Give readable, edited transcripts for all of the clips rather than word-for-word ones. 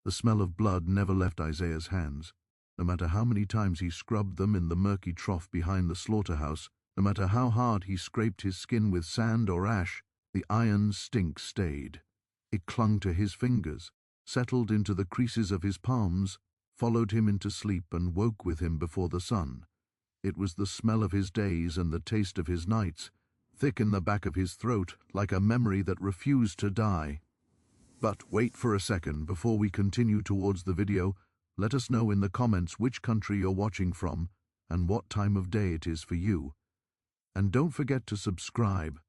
The smell of blood never left Isaiah's hands. No matter how many times he scrubbed them in the murky trough behind the slaughterhouse, no matter how hard he scraped his skin with sand or ash, the iron stink stayed. It clung to his fingers, settled into the creases of his palms, followed him into sleep and woke with him before the sun. It was the smell of his days and the taste of his nights, thick in the back of his throat like a memory that refused to die. But wait for a second before we continue towards the video. Let us know in the comments which country you're watching from and what time of day it is for you. And don't forget to subscribe.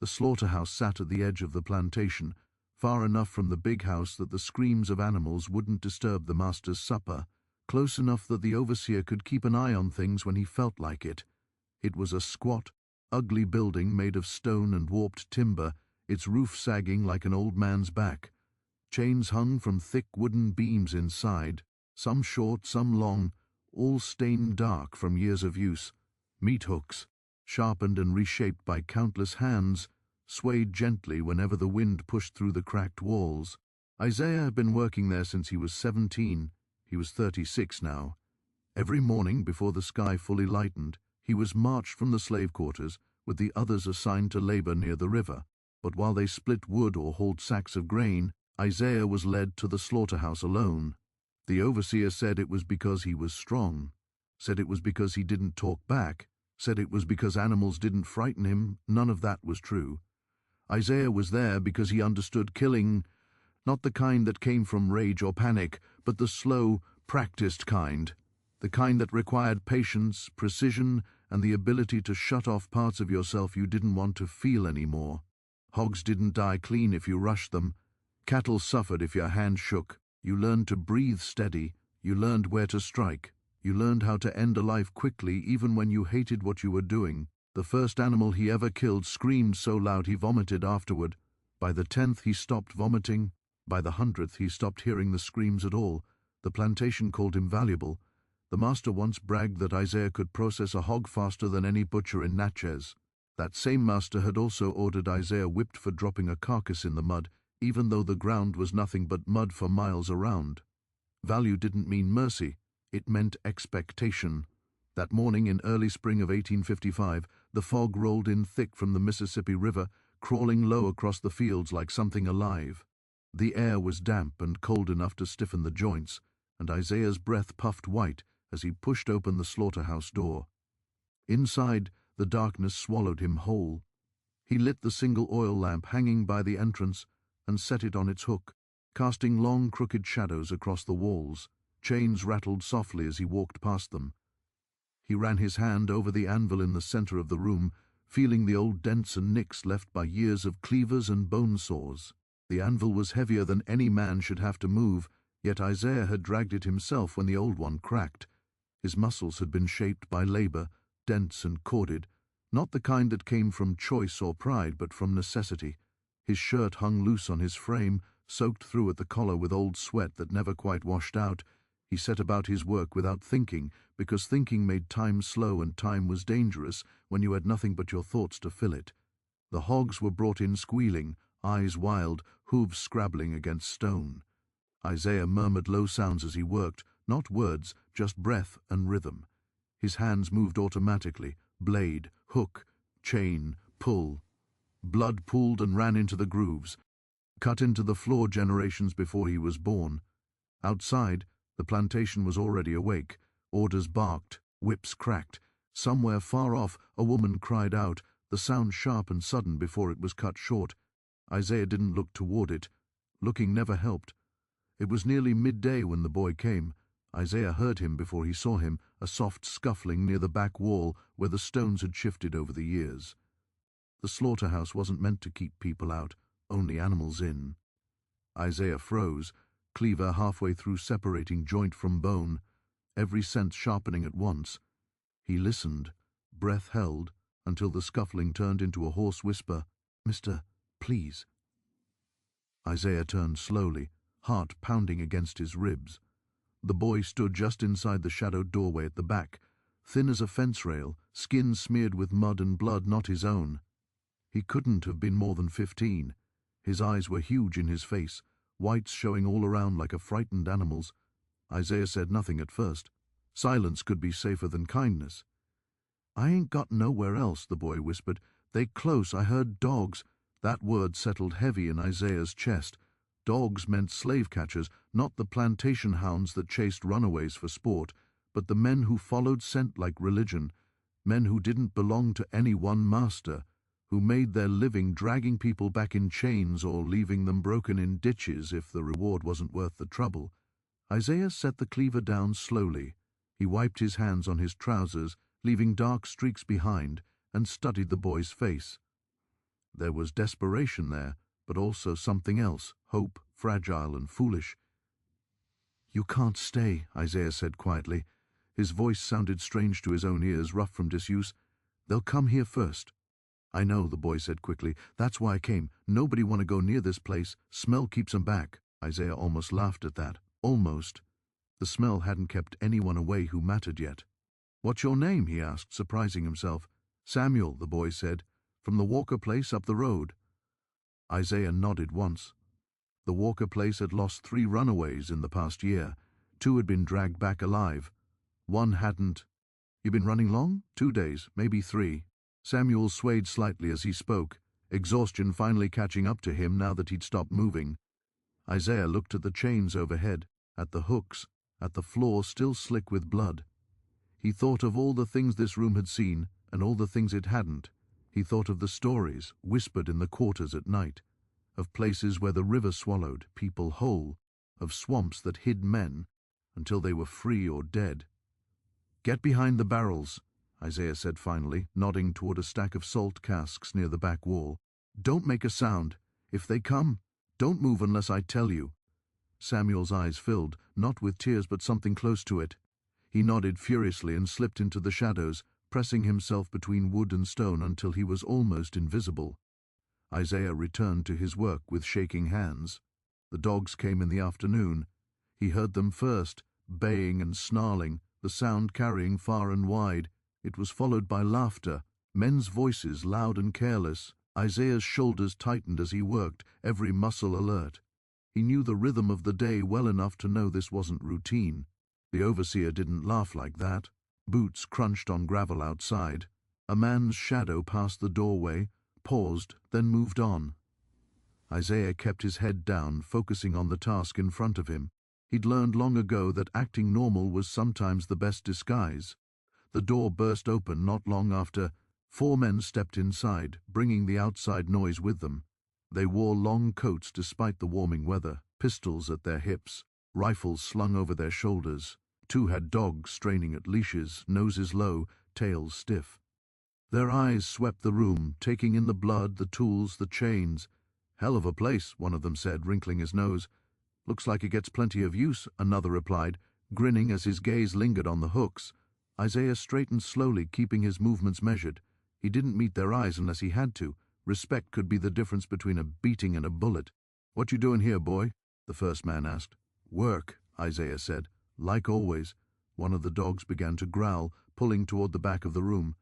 The slaughterhouse sat at the edge of the plantation, far enough from the big house that the screams of animals wouldn't disturb the master's supper, close enough that the overseer could keep an eye on things when he felt like it. It was a squat, ugly building made of stone and warped timber, its roof sagging like an old man's back. Chains hung from thick wooden beams inside, some short, some long, all stained dark from years of use. Meat hooks, sharpened and reshaped by countless hands, swayed gently whenever the wind pushed through the cracked walls. Isaiah had been working there since he was 17. He was 36 now. Every morning before the sky fully lightened, he was marched from the slave quarters, with the others assigned to labor near the river. But while they split wood or hauled sacks of grain, Isaiah was led to the slaughterhouse alone. The overseer said it was because he was strong, said it was because he didn't talk back, said it was because animals didn't frighten him. None of that was true. Isaiah was there because he understood killing, not the kind that came from rage or panic, but the slow, practiced kind, the kind that required patience, precision, and the ability to shut off parts of yourself you didn't want to feel anymore. Hogs didn't die clean if you rushed them. Cattle suffered if your hand shook. You learned to breathe steady. You learned where to strike. You learned how to end a life quickly even when you hated what you were doing. The first animal he ever killed screamed so loud he vomited afterward. By the 10th he stopped vomiting. By the 100th he stopped hearing the screams at all. The plantation called him valuable. The master once bragged that Isaiah could process a hog faster than any butcher in Natchez. That same master had also ordered Isaiah whipped for dropping a carcass in the mud, even though the ground was nothing but mud for miles around. Value didn't mean mercy, it meant expectation. That morning in early spring of 1855, the fog rolled in thick from the Mississippi River, crawling low across the fields like something alive. The air was damp and cold enough to stiffen the joints, and Isaiah's breath puffed white as he pushed open the slaughterhouse door. Inside, the darkness swallowed him whole. He lit the single oil lamp hanging by the entrance and set it on its hook, casting long crooked shadows across the walls. Chains rattled softly as he walked past them. He ran his hand over the anvil in the center of the room, feeling the old dents and nicks left by years of cleavers and bone saws. The anvil was heavier than any man should have to move, yet Isaiah had dragged it himself when the old one cracked. His muscles had been shaped by labor, dense and corded, not the kind that came from choice or pride, but from necessity. His shirt hung loose on his frame, soaked through at the collar with old sweat that never quite washed out. He set about his work without thinking, because thinking made time slow and time was dangerous when you had nothing but your thoughts to fill it. The hogs were brought in squealing, eyes wild, hooves scrabbling against stone. Isaiah murmured low sounds as he worked, not words, just breath and rhythm. His hands moved automatically, blade, hook, chain, pull. Blood pooled and ran into the grooves, cut into the floor generations before he was born. Outside, the plantation was already awake. Orders barked, whips cracked. Somewhere far off, a woman cried out, the sound sharp and sudden before it was cut short. Isaiah didn't look toward it. Looking never helped. It was nearly midday when the boy came. Isaiah heard him before he saw him, a soft scuffling near the back wall where the stones had shifted over the years. The slaughterhouse wasn't meant to keep people out, only animals in. Isaiah froze, cleaver halfway through separating joint from bone, every sense sharpening at once. He listened, breath held, until the scuffling turned into a hoarse whisper, "Mister, please." Isaiah turned slowly, heart pounding against his ribs. The boy stood just inside the shadowed doorway at the back, thin as a fence rail, skin smeared with mud and blood not his own. He couldn't have been more than 15. His eyes were huge in his face, whites showing all around like a frightened animal's. Isaiah said nothing at first. Silence could be safer than kindness. "I ain't got nowhere else," the boy whispered. "They close, I heard dogs." That word settled heavy in Isaiah's chest. Dogs meant slave catchers, not the plantation hounds that chased runaways for sport, but the men who followed scent like religion, men who didn't belong to any one master, who made their living dragging people back in chains or leaving them broken in ditches if the reward wasn't worth the trouble. Isaiah set the cleaver down slowly. He wiped his hands on his trousers, leaving dark streaks behind, and studied the boy's face. There was desperation there, but also something else, hope, fragile and foolish. "You can't stay," Isaiah said quietly. His voice sounded strange to his own ears, rough from disuse. "They'll come here first." "I know," the boy said quickly. "That's why I came. Nobody want to go near this place. Smell keeps 'em back." Isaiah almost laughed at that. Almost. The smell hadn't kept anyone away who mattered yet. "What's your name?" he asked, surprising himself. "Samuel," the boy said. "From the Walker place up the road." Isaiah nodded once. The Walker place had lost 3 runaways in the past year. 2 had been dragged back alive. 1 hadn't. "You been running long?" 2 days, maybe 3. Samuel swayed slightly as he spoke, exhaustion finally catching up to him now that he'd stopped moving. Isaiah looked at the chains overhead, at the hooks, at the floor still slick with blood. He thought of all the things this room had seen and all the things it hadn't. He thought of the stories whispered in the quarters at night, of places where the river swallowed people whole, of swamps that hid men until they were free or dead. "Get behind the barrels," Isaiah said finally, nodding toward a stack of salt casks near the back wall. "Don't make a sound. If they come, don't move unless I tell you." Samuel's eyes filled, not with tears but something close to it. He nodded furiously and slipped into the shadows, pressing himself between wood and stone until he was almost invisible. Isaiah returned to his work with shaking hands. The dogs came in the afternoon. He heard them first, baying and snarling, the sound carrying far and wide. It was followed by laughter, men's voices loud and careless. Isaiah's shoulders tightened as he worked, every muscle alert. He knew the rhythm of the day well enough to know this wasn't routine. The overseer didn't laugh like that. Boots crunched on gravel outside. A man's shadow passed the doorway, paused, then moved on. Isaiah kept his head down, focusing on the task in front of him. He'd learned long ago that acting normal was sometimes the best disguise. The door burst open not long after. 4 men stepped inside, bringing the outside noise with them. They wore long coats despite the warming weather, pistols at their hips, rifles slung over their shoulders. 2 had dogs straining at leashes, noses low, tails stiff. Their eyes swept the room, taking in the blood, the tools, the chains. "Hell of a place," one of them said, wrinkling his nose. "Looks like it gets plenty of use," another replied, grinning as his gaze lingered on the hooks. Isaiah straightened slowly, keeping his movements measured. He didn't meet their eyes unless he had to. Respect could be the difference between a beating and a bullet. "What you doing here, boy?" the first man asked. "Work," Isaiah said. Like always. One of the dogs began to growl, pulling toward the back of the room.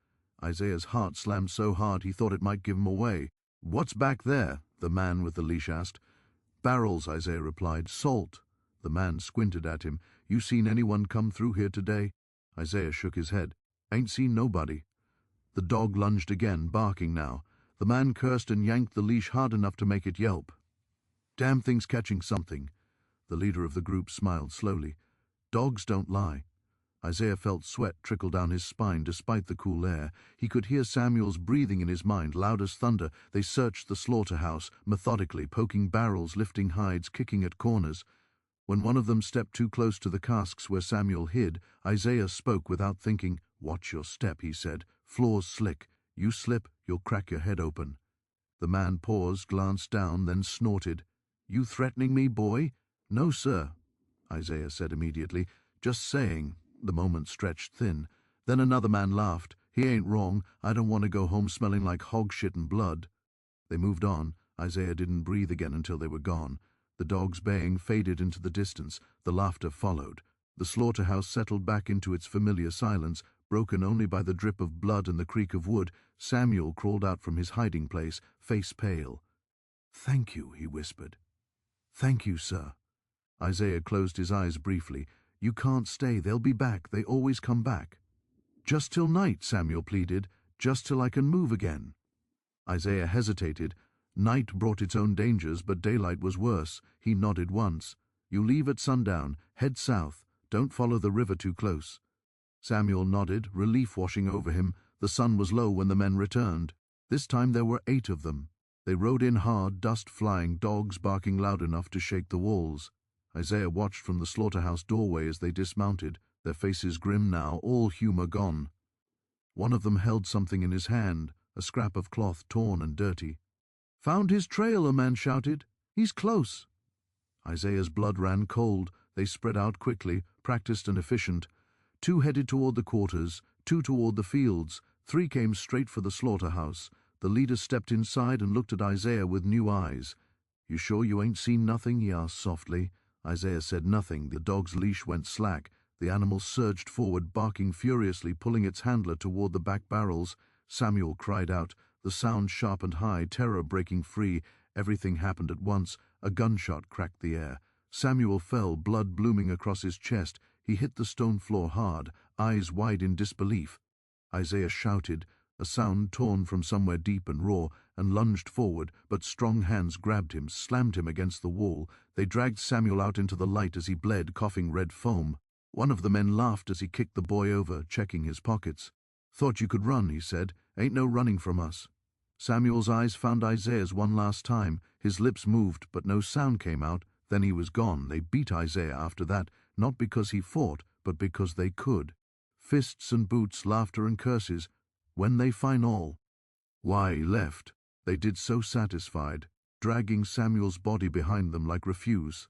Isaiah's heart slammed so hard he thought it might give him away. "What's back there?" the man with the leash asked. "Barrels," Isaiah replied. "Salt." The man squinted at him. "You seen anyone come through here today?" Isaiah shook his head. "Ain't seen nobody." The dog lunged again, barking now. The man cursed and yanked the leash hard enough to make it yelp. "Damn thing's catching something." The leader of the group smiled slowly. "Dogs don't lie." Isaiah felt sweat trickle down his spine despite the cool air. He could hear Samuel's breathing in his mind, loud as thunder. They searched the slaughterhouse, methodically, poking barrels, lifting hides, kicking at corners. When one of them stepped too close to the casks where Samuel hid, Isaiah spoke without thinking. "Watch your step," he said. "Floor's slick. You slip, you'll crack your head open." The man paused, glanced down, then snorted. "You threatening me, boy?" "No, sir," Isaiah said immediately. "Just saying." The moment stretched thin. Then another man laughed. "He ain't wrong. I don't want to go home smelling like hog shit and blood." They moved on. Isaiah didn't breathe again until they were gone. The dogs' baying faded into the distance. The laughter followed. The slaughterhouse settled back into its familiar silence, broken only by the drip of blood and the creak of wood. Samuel crawled out from his hiding place, face pale. "Thank you," he whispered. "Thank you, sir." Isaiah closed his eyes briefly. "You can't stay. They'll be back. They always come back." "Just till night," Samuel pleaded. "Just till I can move again." Isaiah hesitated. Night brought its own dangers, but daylight was worse. He nodded once. "You leave at sundown. Head south. Don't follow the river too close." Samuel nodded, relief washing over him. The sun was low when the men returned. This time there were 8 of them. They rode in hard, dust flying, dogs barking loud enough to shake the walls. Isaiah watched from the slaughterhouse doorway as they dismounted, their faces grim now, all humor gone. One of them held something in his hand, a scrap of cloth torn and dirty. "Found his trail," a man shouted. "He's close." Isaiah's blood ran cold. They spread out quickly, practiced and efficient. 2 headed toward the quarters, 2 toward the fields, 3 came straight for the slaughterhouse. The leader stepped inside and looked at Isaiah with new eyes. "You sure you ain't seen nothing?" he asked softly. Isaiah said nothing. The dog's leash went slack. The animal surged forward, barking furiously, pulling its handler toward the back barrels. Samuel cried out, the sound sharp and high, terror breaking free. Everything happened at once. A gunshot cracked the air. Samuel fell, blood blooming across his chest. He hit the stone floor hard, eyes wide in disbelief. Isaiah shouted, a sound torn from somewhere deep and raw, and lunged forward, but strong hands grabbed him, slammed him against the wall. They dragged Samuel out into the light as he bled, coughing red foam. One of the men laughed as he kicked the boy over, checking his pockets. "Thought you could run," he said. "Ain't no running from us." Samuel's eyes found Isaiah's one last time. His lips moved, but no sound came out. Then he was gone. They beat Isaiah after that, not because he fought, but because they could. Fists and boots, laughter and curses. When they find all. Why left? They did so satisfied, dragging Samuel's body behind them like refuse.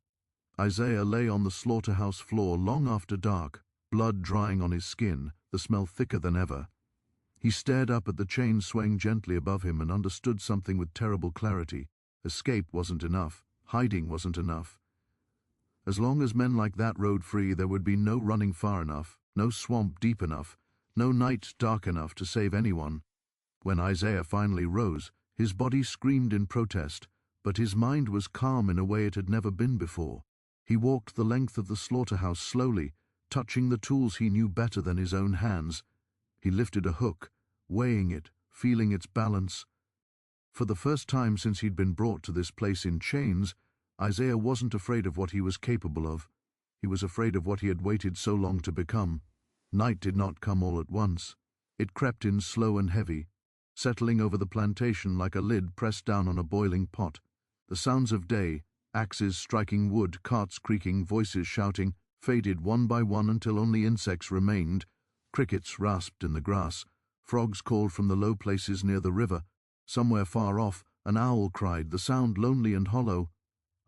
Isaiah lay on the slaughterhouse floor long after dark, blood drying on his skin, the smell thicker than ever. He stared up at the chain swaying gently above him and understood something with terrible clarity. Escape wasn't enough. Hiding wasn't enough. As long as men like that rode free, there would be no running far enough, no swamp deep enough, no night dark enough to save anyone. When Isaiah finally rose, his body screamed in protest, but his mind was calm in a way it had never been before. He walked the length of the slaughterhouse slowly, touching the tools he knew better than his own hands. He lifted a hook, weighing it, feeling its balance. For the first time since he'd been brought to this place in chains, Isaiah wasn't afraid of what he was capable of. He was afraid of what he had waited so long to become. Night did not come all at once. It crept in slow and heavy, settling over the plantation like a lid pressed down on a boiling pot. The sounds of day, axes striking wood, carts creaking, voices shouting, faded one by one until only insects remained. Crickets rasped in the grass. Frogs called from the low places near the river. Somewhere far off, an owl cried, the sound lonely and hollow.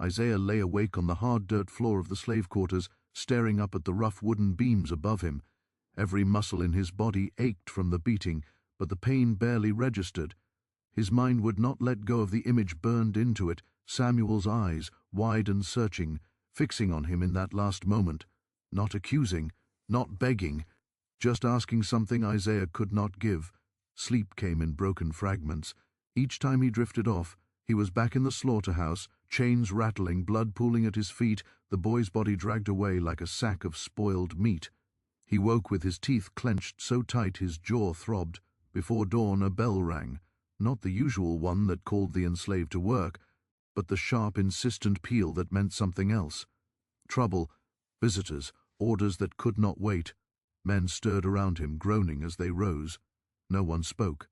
Isaiah lay awake on the hard dirt floor of the slave quarters, staring up at the rough wooden beams above him. Every muscle in his body ached from the beating, but the pain barely registered. His mind would not let go of the image burned into it, Samuel's eyes, wide and searching, fixing on him in that last moment. Not accusing, not begging, just asking something Isaiah could not give. Sleep came in broken fragments. Each time he drifted off, he was back in the slaughterhouse, chains rattling, blood pooling at his feet, the boy's body dragged away like a sack of spoiled meat. He woke with his teeth clenched so tight his jaw throbbed. Before dawn a bell rang, not the usual one that called the enslaved to work, but the sharp, insistent peal that meant something else. Trouble, visitors, orders that could not wait. Men stirred around him, groaning as they rose. No one spoke.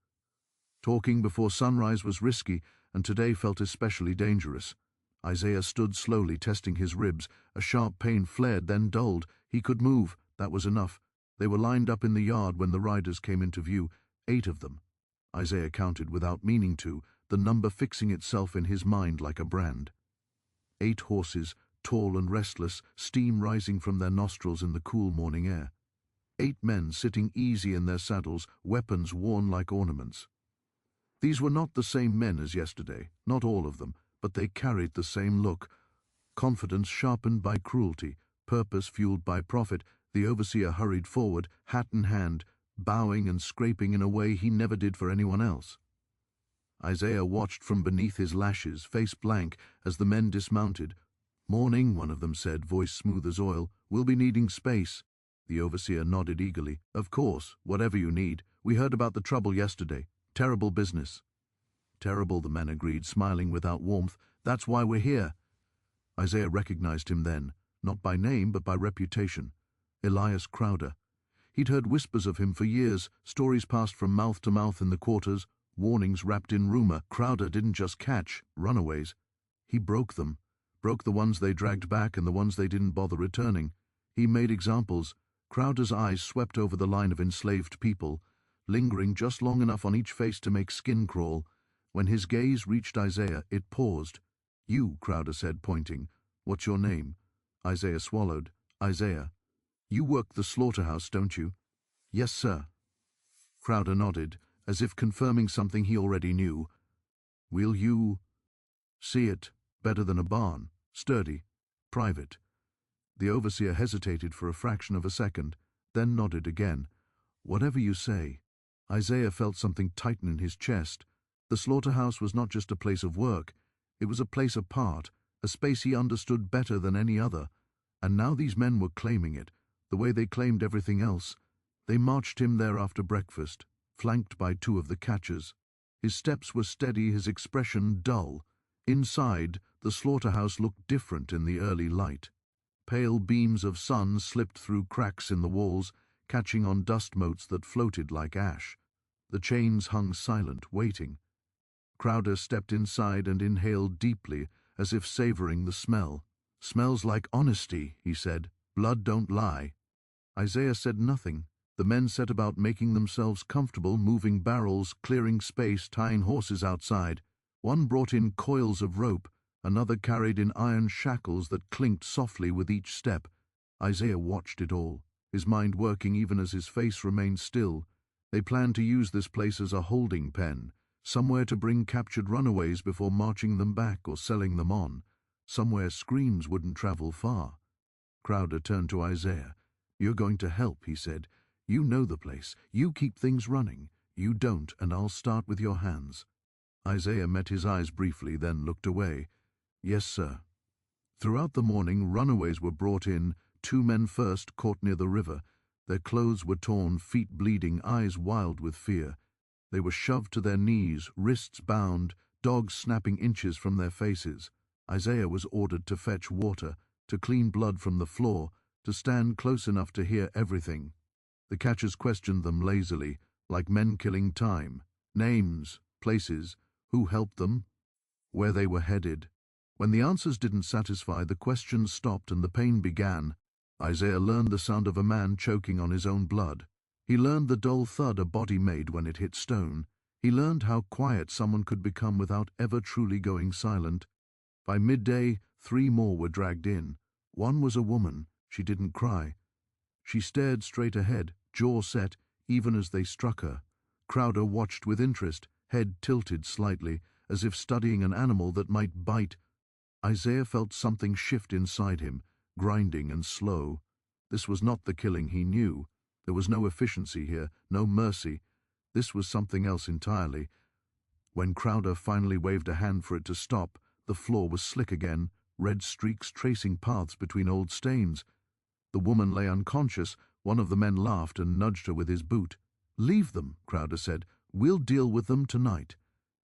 Talking before sunrise was risky, and today felt especially dangerous. Isaiah stood slowly, testing his ribs. A sharp pain flared, then dulled. He could move. That was enough. They were lined up in the yard when the riders came into view. 8 of them. Isaiah counted without meaning to, the number fixing itself in his mind like a brand. 8 horses, tall and restless, steam rising from their nostrils in the cool morning air. 8 men sitting easy in their saddles, weapons worn like ornaments. These were not the same men as yesterday, not all of them, but they carried the same look. Confidence sharpened by cruelty, purpose fueled by profit. The overseer hurried forward, hat in hand, bowing and scraping in a way he never did for anyone else. Isaiah watched from beneath his lashes, face blank, as the men dismounted, Morning, one of them said, voice smooth as oil. We'll be needing space. The overseer nodded eagerly. Of course, whatever you need. We heard about the trouble yesterday. Terrible business. Terrible, the men agreed, smiling without warmth. That's why we're here. Isaiah recognized him then, not by name but by reputation. Elias Crowder. He'd heard whispers of him for years, stories passed from mouth to mouth in the quarters, warnings wrapped in rumor. Crowder didn't just catch runaways. He broke them. Broke the ones they dragged back and the ones they didn't bother returning. He made examples. Crowder's eyes swept over the line of enslaved people, lingering just long enough on each face to make skin crawl. When his gaze reached Isaiah, it paused. You, Crowder said, pointing. What's your name? Isaiah swallowed. Isaiah. You work the slaughterhouse, don't you? Yes, sir. Crowder nodded, as if confirming something he already knew. Will you see it better than a barn? Sturdy. Private. The overseer hesitated for a fraction of a second, then nodded again. Whatever you say. Isaiah felt something tighten in his chest. The slaughterhouse was not just a place of work. It was a place apart, a space he understood better than any other. And now these men were claiming it, the way they claimed everything else. They marched him there after breakfast, flanked by two of the catchers. His steps were steady, his expression dull. Inside, the slaughterhouse looked different in the early light. Pale beams of sun slipped through cracks in the walls, catching on dust motes that floated like ash. The chains hung silent, waiting. Crowder stepped inside and inhaled deeply, as if savoring the smell. Smells like honesty, he said. Blood don't lie. Isaiah said nothing. The men set about making themselves comfortable, moving barrels, clearing space, tying horses outside. One brought in coils of rope, another carried in iron shackles that clinked softly with each step. Isaiah watched it all, his mind working even as his face remained still. They planned to use this place as a holding pen, somewhere to bring captured runaways before marching them back or selling them on, somewhere screams wouldn't travel far. Crowder turned to Isaiah. You're going to help, he said. You know the place. You keep things running. You don't, and I'll start with your hands. Isaiah met his eyes briefly, then looked away. Yes, sir. Throughout the morning, runaways were brought in, two men first, caught near the river. Their clothes were torn, feet bleeding, eyes wild with fear. They were shoved to their knees, wrists bound, dogs snapping inches from their faces. Isaiah was ordered to fetch water, to clean blood from the floor, to stand close enough to hear everything. The catchers questioned them lazily, like men killing time. Names, places, who helped them, where they were headed. When the answers didn't satisfy, the questions stopped and the pain began. Isaiah learned the sound of a man choking on his own blood. He learned the dull thud a body made when it hit stone. He learned how quiet someone could become without ever truly going silent. By midday, 3 more were dragged in. One was a woman. She didn't cry. She stared straight ahead, jaw set, even as they struck her. Crowder watched with interest, head tilted slightly, as if studying an animal that might bite. Isaiah felt something shift inside him, grinding and slow. This was not the killing he knew. There was no efficiency here, no mercy. This was something else entirely. When Crowder finally waved a hand for it to stop, the floor was slick again, red streaks tracing paths between old stains. The woman lay unconscious. One of the men laughed and nudged her with his boot. Leave them, Crowder said. We'll deal with them tonight.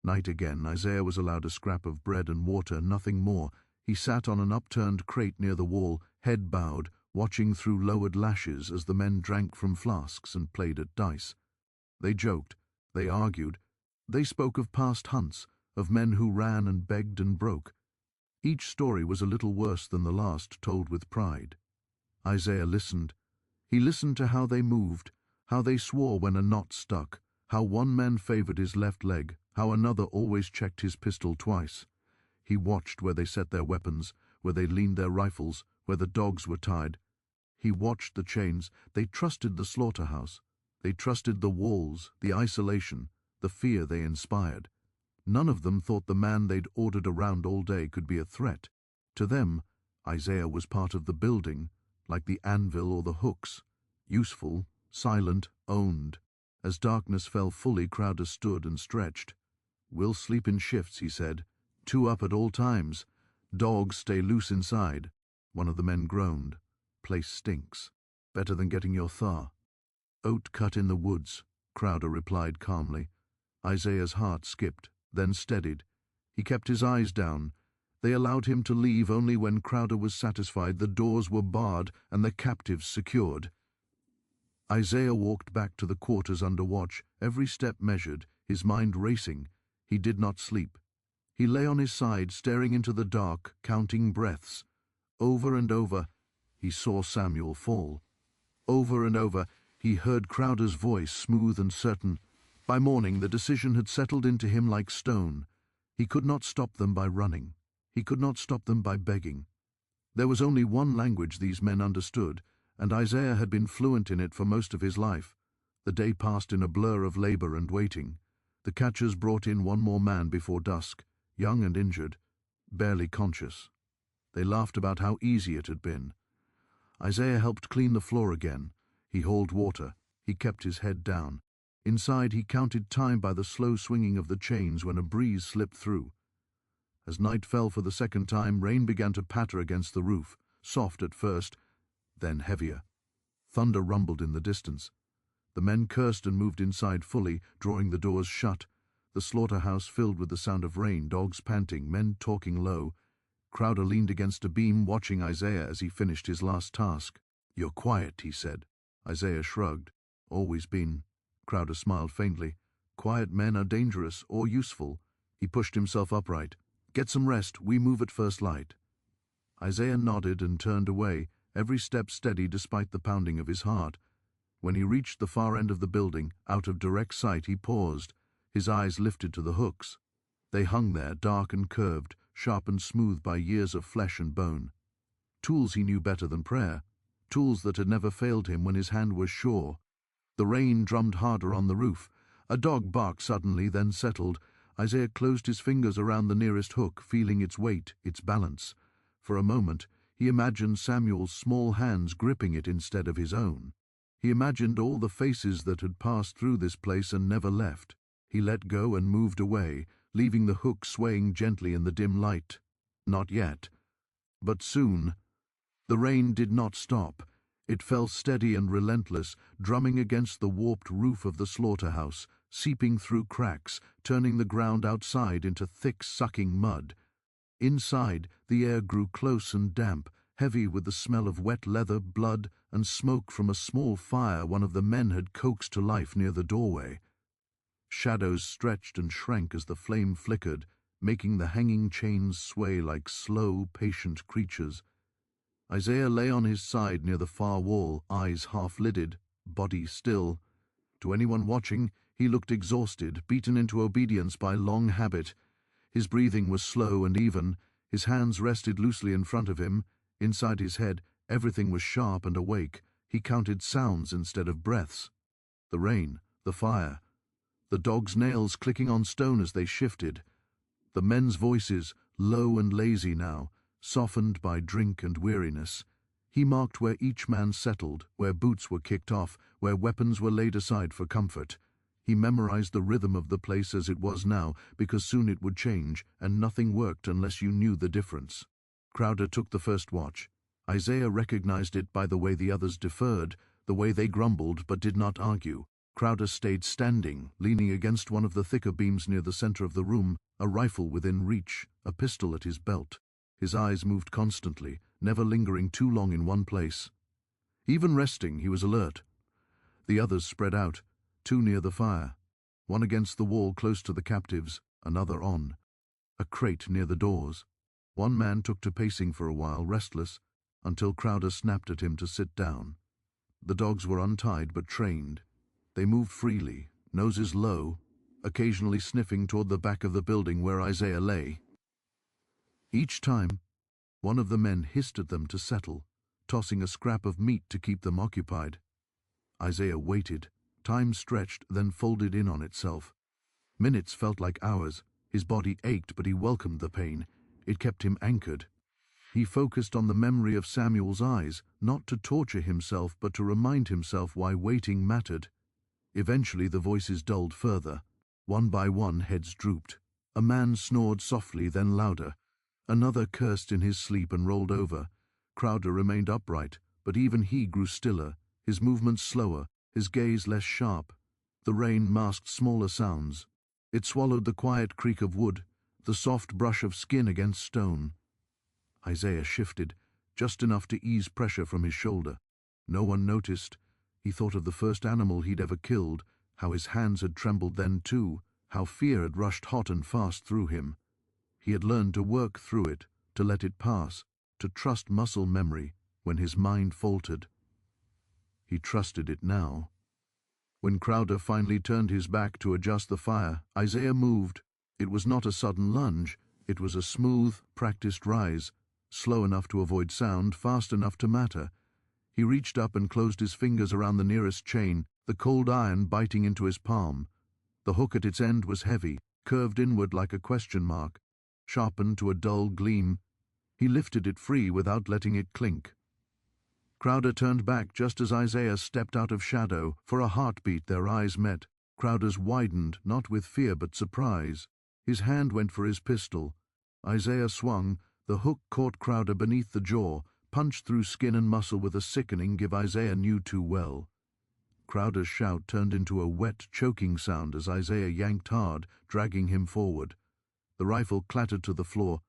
Night again. Isaiah was allowed a scrap of bread and water, nothing more. He sat on an upturned crate near the wall, head bowed, watching through lowered lashes as the men drank from flasks and played at dice. They joked. They argued. They spoke of past hunts, of men who ran and begged and broke. Each story was a little worse than the last, told with pride. Isaiah listened. He listened to how they moved, how they swore when a knot stuck, how one man favored his left leg, how another always checked his pistol twice. He watched where they set their weapons, where they leaned their rifles, where the dogs were tied. He watched the chains. They trusted the slaughterhouse. They trusted the walls, the isolation, the fear they inspired. None of them thought the man they'd ordered around all day could be a threat. To them, Isaiah was part of the building, like the anvil or the hooks. Useful, silent, owned. As darkness fell fully, Crowder stood and stretched. We'll sleep in shifts, he said. 2 up at all times. Dogs stay loose inside. One of the men groaned. Place stinks. Better than getting your thaw. Oat cut in the woods, Crowder replied calmly. Isaiah's heart skipped, then steadied. He kept his eyes down. They allowed him to leave only when Crowder was satisfied the doors were barred and the captives secured. Isaiah walked back to the quarters under watch, every step measured, his mind racing. He did not sleep. He lay on his side, staring into the dark, counting breaths. Over and over, he saw Samuel fall. Over and over, he heard Crowder's voice, smooth and certain. By morning, the decision had settled into him like stone. He could not stop them by running. He could not stop them by begging. There was only one language these men understood, and Isaiah had been fluent in it for most of his life. The day passed in a blur of labor and waiting. The catchers brought in one more man before dusk, young and injured, barely conscious. They laughed about how easy it had been. Isaiah helped clean the floor again. He hauled water. He kept his head down. Inside, he counted time by the slow swinging of the chains when a breeze slipped through. As night fell for the second time, rain began to patter against the roof, soft at first, then heavier. Thunder rumbled in the distance. The men cursed and moved inside fully, drawing the doors shut. The slaughterhouse filled with the sound of rain, dogs panting, men talking low. Crowder leaned against a beam, watching Isaiah as he finished his last task. "You're quiet," he said. Isaiah shrugged. "Always been." Crowder smiled faintly. "Quiet men are dangerous or useful." He pushed himself upright. "Get some rest. We move at first light." Isaiah nodded and turned away, every step steady despite the pounding of his heart. When he reached the far end of the building, out of direct sight, he paused. His eyes lifted to the hooks. They hung there, dark and curved, sharp and smooth by years of flesh and bone. Tools he knew better than prayer, tools that had never failed him when his hand was sure. The rain drummed harder on the roof. A dog barked suddenly, then settled. Isaiah closed his fingers around the nearest hook, feeling its weight, its balance. For a moment, he imagined Samuel's small hands gripping it instead of his own. He imagined all the faces that had passed through this place and never left. He let go and moved away, leaving the hook swaying gently in the dim light. Not yet. But soon. The rain did not stop. It fell steady and relentless, drumming against the warped roof of the slaughterhouse, seeping through cracks, turning the ground outside into thick, sucking mud. Inside, the air grew close and damp, heavy with the smell of wet leather, blood, and smoke from a small fire one of the men had coaxed to life near the doorway. Shadows stretched and shrank as the flame flickered, making the hanging chains sway like slow, patient creatures. Isaiah lay on his side near the far wall, eyes half-lidded, body still. To anyone watching, he looked exhausted, beaten into obedience by long habit. His breathing was slow and even. His hands rested loosely in front of him. Inside his head, everything was sharp and awake. He counted sounds instead of breaths. The rain, the fire, the dogs' nails clicking on stone as they shifted. The men's voices, low and lazy now, softened by drink and weariness. He marked where each man settled, where boots were kicked off, where weapons were laid aside for comfort. He memorized the rhythm of the place as it was now, because soon it would change, and nothing worked unless you knew the difference. Crowder took the first watch. Isaiah recognized it by the way the others deferred, the way they grumbled but did not argue. Crowder stayed standing, leaning against one of the thicker beams near the center of the room, a rifle within reach, a pistol at his belt. His eyes moved constantly, never lingering too long in one place. Even resting, he was alert. The others spread out, two near the fire, one against the wall close to the captives, another on. A crate near the doors. One man took to pacing for a while, restless, until Crowder snapped at him to sit down. The dogs were untied but trained. They moved freely, noses low, occasionally sniffing toward the back of the building where Isaiah lay. Each time, one of the men hissed at them to settle, tossing a scrap of meat to keep them occupied. Isaiah waited. Time stretched, then folded in on itself. Minutes felt like hours. His body ached, but he welcomed the pain. It kept him anchored. He focused on the memory of Samuel's eyes, not to torture himself, but to remind himself why waiting mattered. Eventually the voices dulled further. One by one, heads drooped. A man snored softly, then louder. Another cursed in his sleep and rolled over. Crowder remained upright, but even he grew stiller, his movements slower, his gaze less sharp. The rain masked smaller sounds. It swallowed the quiet creak of wood, the soft brush of skin against stone. Isaiah shifted, just enough to ease pressure from his shoulder. No one noticed. He thought of the first animal he'd ever killed, how his hands had trembled then too, how fear had rushed hot and fast through him. He had learned to work through it, to let it pass, to trust muscle memory when his mind faltered. He trusted it now. When Crowder finally turned his back to adjust the fire, Isaiah moved. It was not a sudden lunge, it was a smooth, practiced rise, slow enough to avoid sound, fast enough to matter. He reached up and closed his fingers around the nearest chain, the cold iron biting into his palm. The hook at its end was heavy, curved inward like a question mark, sharpened to a dull gleam. He lifted it free without letting it clink. Crowder turned back just as Isaiah stepped out of shadow. For a heartbeat their eyes met. Crowder's widened, not with fear but surprise. His hand went for his pistol. Isaiah swung. The hook caught Crowder beneath the jaw, punched through skin and muscle with a sickening give Isaiah knew too well. Crowder's shout turned into a wet, choking sound as Isaiah yanked hard, dragging him forward. The rifle clattered to the floor.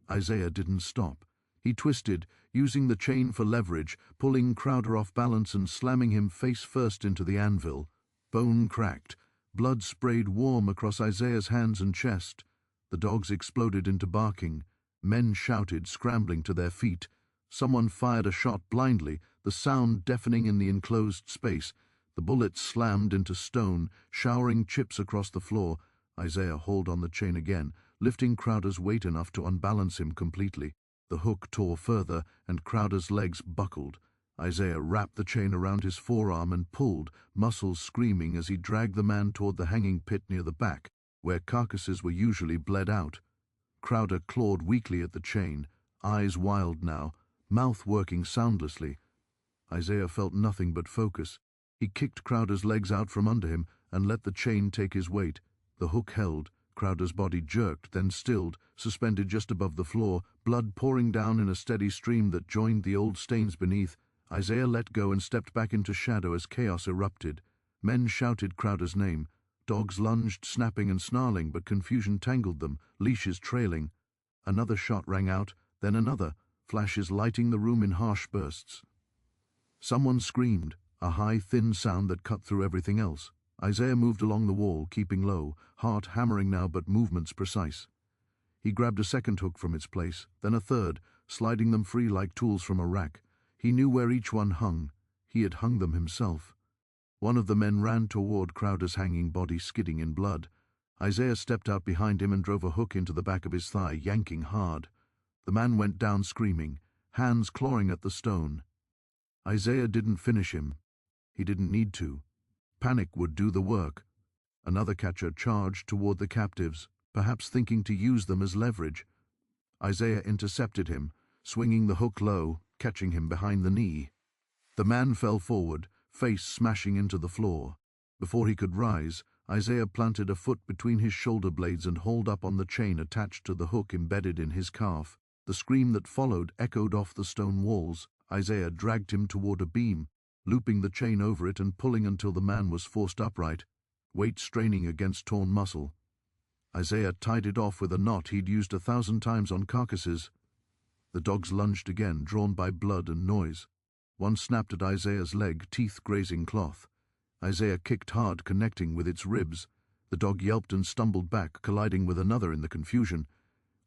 Isaiah didn't stop. He twisted, using the chain for leverage, pulling Crowder off balance and slamming him face first into the anvil. Bone cracked. Blood sprayed warm across Isaiah's hands and chest. The dogs exploded into barking. Men shouted, scrambling to their feet. Someone fired a shot blindly, the sound deafening in the enclosed space. The bullet slammed into stone, showering chips across the floor. Isaiah hauled on the chain again, lifting Crowder's weight enough to unbalance him completely. The hook tore further, and Crowder's legs buckled. Isaiah wrapped the chain around his forearm and pulled, muscles screaming as he dragged the man toward the hanging pit near the back, where carcasses were usually bled out. Crowder clawed weakly at the chain, eyes wild now, mouth working soundlessly. Isaiah felt nothing but focus. He kicked Crowder's legs out from under him and let the chain take his weight. The hook held. Crowder's body jerked, then stilled, suspended just above the floor, blood pouring down in a steady stream that joined the old stains beneath. Isaiah let go and stepped back into shadow as chaos erupted. Men shouted Crowder's name. Dogs lunged, snapping and snarling, but confusion tangled them, leashes trailing. Another shot rang out, then another, flashes lighting the room in harsh bursts. Someone screamed, a high, thin sound that cut through everything else. Isaiah moved along the wall, keeping low, heart hammering now but movements precise. He grabbed a second hook from its place, then a third, sliding them free like tools from a rack. He knew where each one hung. He had hung them himself. One of the men ran toward Crowder's hanging body, skidding in blood. Isaiah stepped out behind him and drove a hook into the back of his thigh, yanking hard. The man went down screaming, hands clawing at the stone. Isaiah didn't finish him. He didn't need to. Panic would do the work. Another catcher charged toward the captives, perhaps thinking to use them as leverage. Isaiah intercepted him, swinging the hook low, catching him behind the knee. The man fell forward, face smashing into the floor. Before he could rise, Isaiah planted a foot between his shoulder blades and hauled up on the chain attached to the hook embedded in his calf. The scream that followed echoed off the stone walls. Isaiah dragged him toward a beam, looping the chain over it and pulling until the man was forced upright, weight straining against torn muscle. Isaiah tied it off with a knot he'd used 1,000 times on carcasses. The dogs lunged again, drawn by blood and noise. One snapped at Isaiah's leg, teeth grazing cloth. Isaiah kicked hard, connecting with its ribs. The dog yelped and stumbled back, colliding with another in the confusion.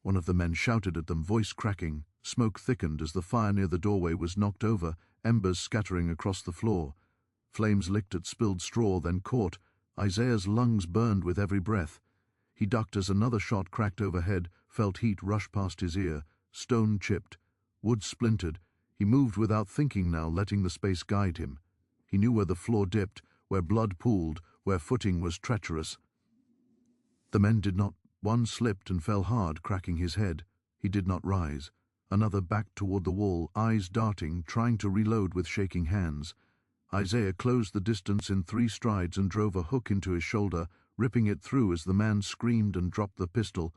One of the men shouted at them, voice cracking. Smoke thickened as the fire near the doorway was knocked over, embers scattering across the floor. Flames licked at spilled straw, then caught. Isaiah's lungs burned with every breath. He ducked as another shot cracked overhead, felt heat rush past his ear. Stone chipped. Wood splintered. He moved without thinking now, letting the space guide him. He knew where the floor dipped, where blood pooled, where footing was treacherous. The men did not. One slipped and fell hard, cracking his head. He did not rise. Another backed toward the wall, eyes darting, trying to reload with shaking hands. Isaiah closed the distance in 3 strides and drove a hook into his shoulder, ripping it through as the man screamed and dropped the pistol.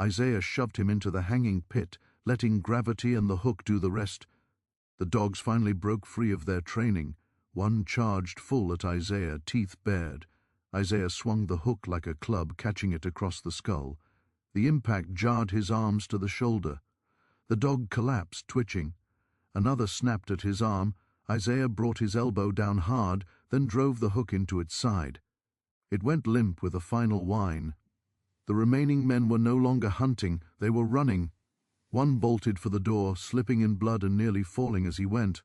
Isaiah shoved him into the hanging pit, letting gravity and the hook do the rest. The dogs finally broke free of their training. One charged full at Isaiah, teeth bared. Isaiah swung the hook like a club, catching it across the skull. The impact jarred his arms to the shoulder. The dog collapsed, twitching. Another snapped at his arm. Isaiah brought his elbow down hard, then drove the hook into its side. It went limp with a final whine. The remaining men were no longer hunting, they were running. One bolted for the door, slipping in blood and nearly falling as he went.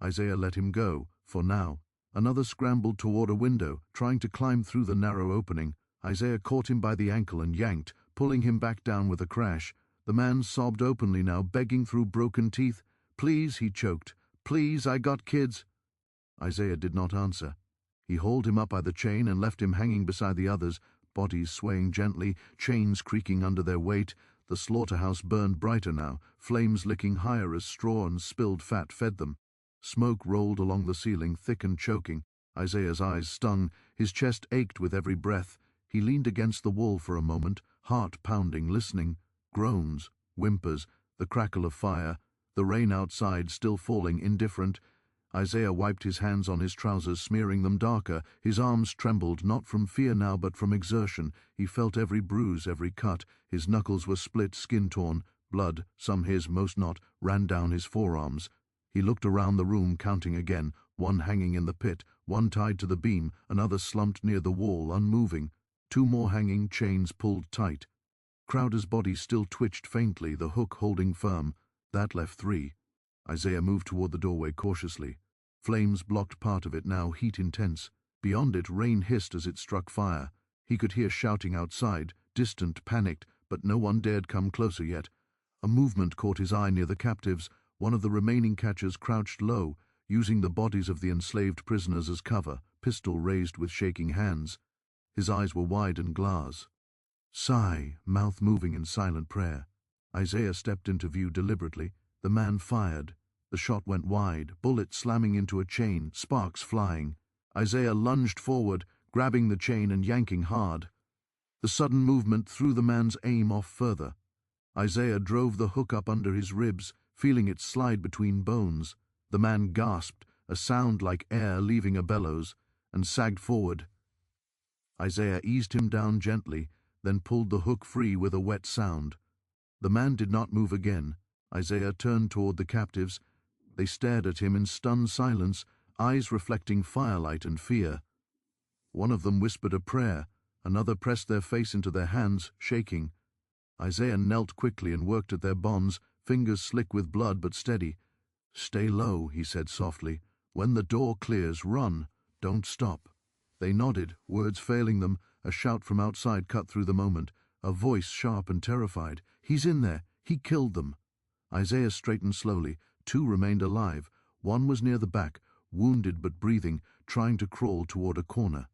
Isaiah let him go, for now. Another scrambled toward a window, trying to climb through the narrow opening. Isaiah caught him by the ankle and yanked, pulling him back down with a crash. The man sobbed openly now, begging through broken teeth. "Please," he choked. "Please, I got kids." Isaiah did not answer. He hauled him up by the chain and left him hanging beside the others, bodies swaying gently, chains creaking under their weight. The slaughterhouse burned brighter now, flames licking higher as straw and spilled fat fed them. Smoke rolled along the ceiling, thick and choking. Isaiah's eyes stung, his chest ached with every breath. He leaned against the wall for a moment, heart pounding, listening. Groans, whimpers, the crackle of fire, the rain outside still falling, indifferent. Isaiah wiped his hands on his trousers, smearing them darker. His arms trembled, not from fear now, but from exertion. He felt every bruise, every cut. His knuckles were split, skin torn. Blood, some his, most not, ran down his forearms. He looked around the room, counting again. One hanging in the pit, one tied to the beam, another slumped near the wall, unmoving. Two more hanging, chains pulled tight. Crowder's body still twitched faintly, the hook holding firm. That left three. Isaiah moved toward the doorway cautiously. Flames blocked part of it now, heat intense. Beyond it, rain hissed as it struck fire. He could hear shouting outside, distant, panicked, but no one dared come closer yet. A movement caught his eye near the captives. One of the remaining catchers crouched low, using the bodies of the enslaved prisoners as cover, pistol raised with shaking hands. His eyes were wide and glass. Sigh, mouth moving in silent prayer. Isaiah stepped into view deliberately. The man fired. The shot went wide, bullet slamming into a chain, sparks flying. Isaiah lunged forward, grabbing the chain and yanking hard. The sudden movement threw the man's aim off further. Isaiah drove the hook up under his ribs, feeling it slide between bones. The man gasped, a sound like air leaving a bellows, and sagged forward. Isaiah eased him down gently, then pulled the hook free with a wet sound. The man did not move again. Isaiah turned toward the captives. They stared at him in stunned silence, eyes reflecting firelight and fear. One of them whispered a prayer. Another pressed their face into their hands, shaking. Isaiah knelt quickly and worked at their bonds, fingers slick with blood but steady. "Stay low," he said softly. "When the door clears, run. Don't stop." They nodded, words failing them. A shout from outside cut through the moment. A voice sharp and terrified. "He's in there. He killed them." Isaiah straightened slowly. Two remained alive. One was near the back, wounded but breathing, trying to crawl toward a corner.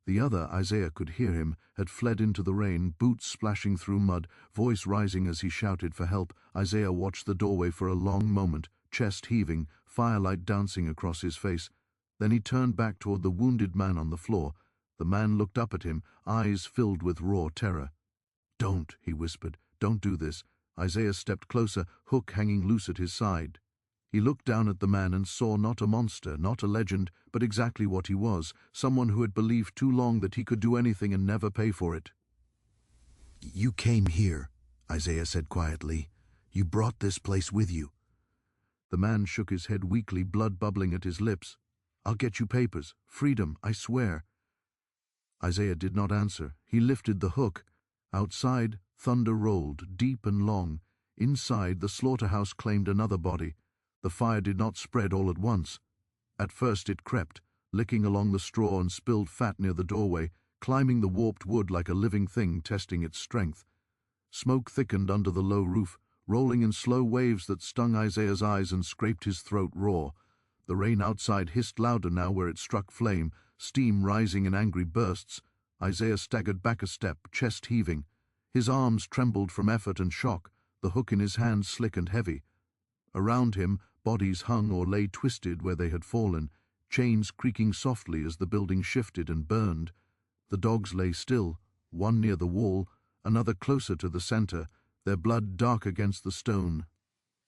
The other, Isaiah could hear him, had fled into the rain, boots splashing through mud, voice rising as he shouted for help. Isaiah watched the doorway for a long moment, chest heaving, firelight dancing across his face. Then he turned back toward the wounded man on the floor. The man looked up at him, eyes filled with raw terror. "Don't," he whispered. "Don't do this." Isaiah stepped closer, hook hanging loose at his side. He looked down at the man and saw not a monster, not a legend, but exactly what he was, someone who had believed too long that he could do anything and never pay for it. "You came here," Isaiah said quietly. "You brought this place with you." The man shook his head weakly, blood bubbling at his lips. "I'll get you papers. Freedom, I swear." Isaiah did not answer. He lifted the hook. Outside, thunder rolled, deep and long. Inside, the slaughterhouse claimed another body. The fire did not spread all at once. At first it crept, licking along the straw and spilled fat near the doorway, climbing the warped wood like a living thing, testing its strength. Smoke thickened under the low roof, rolling in slow waves that stung Isaiah's eyes and scraped his throat raw. The rain outside hissed louder now where it struck flame, steam rising in angry bursts. Isaiah staggered back a step, chest heaving. His arms trembled from effort and shock, the hook in his hand slick and heavy. Around him, bodies hung or lay twisted where they had fallen, chains creaking softly as the building shifted and burned. The dogs lay still, one near the wall, another closer to the center, their blood dark against the stone.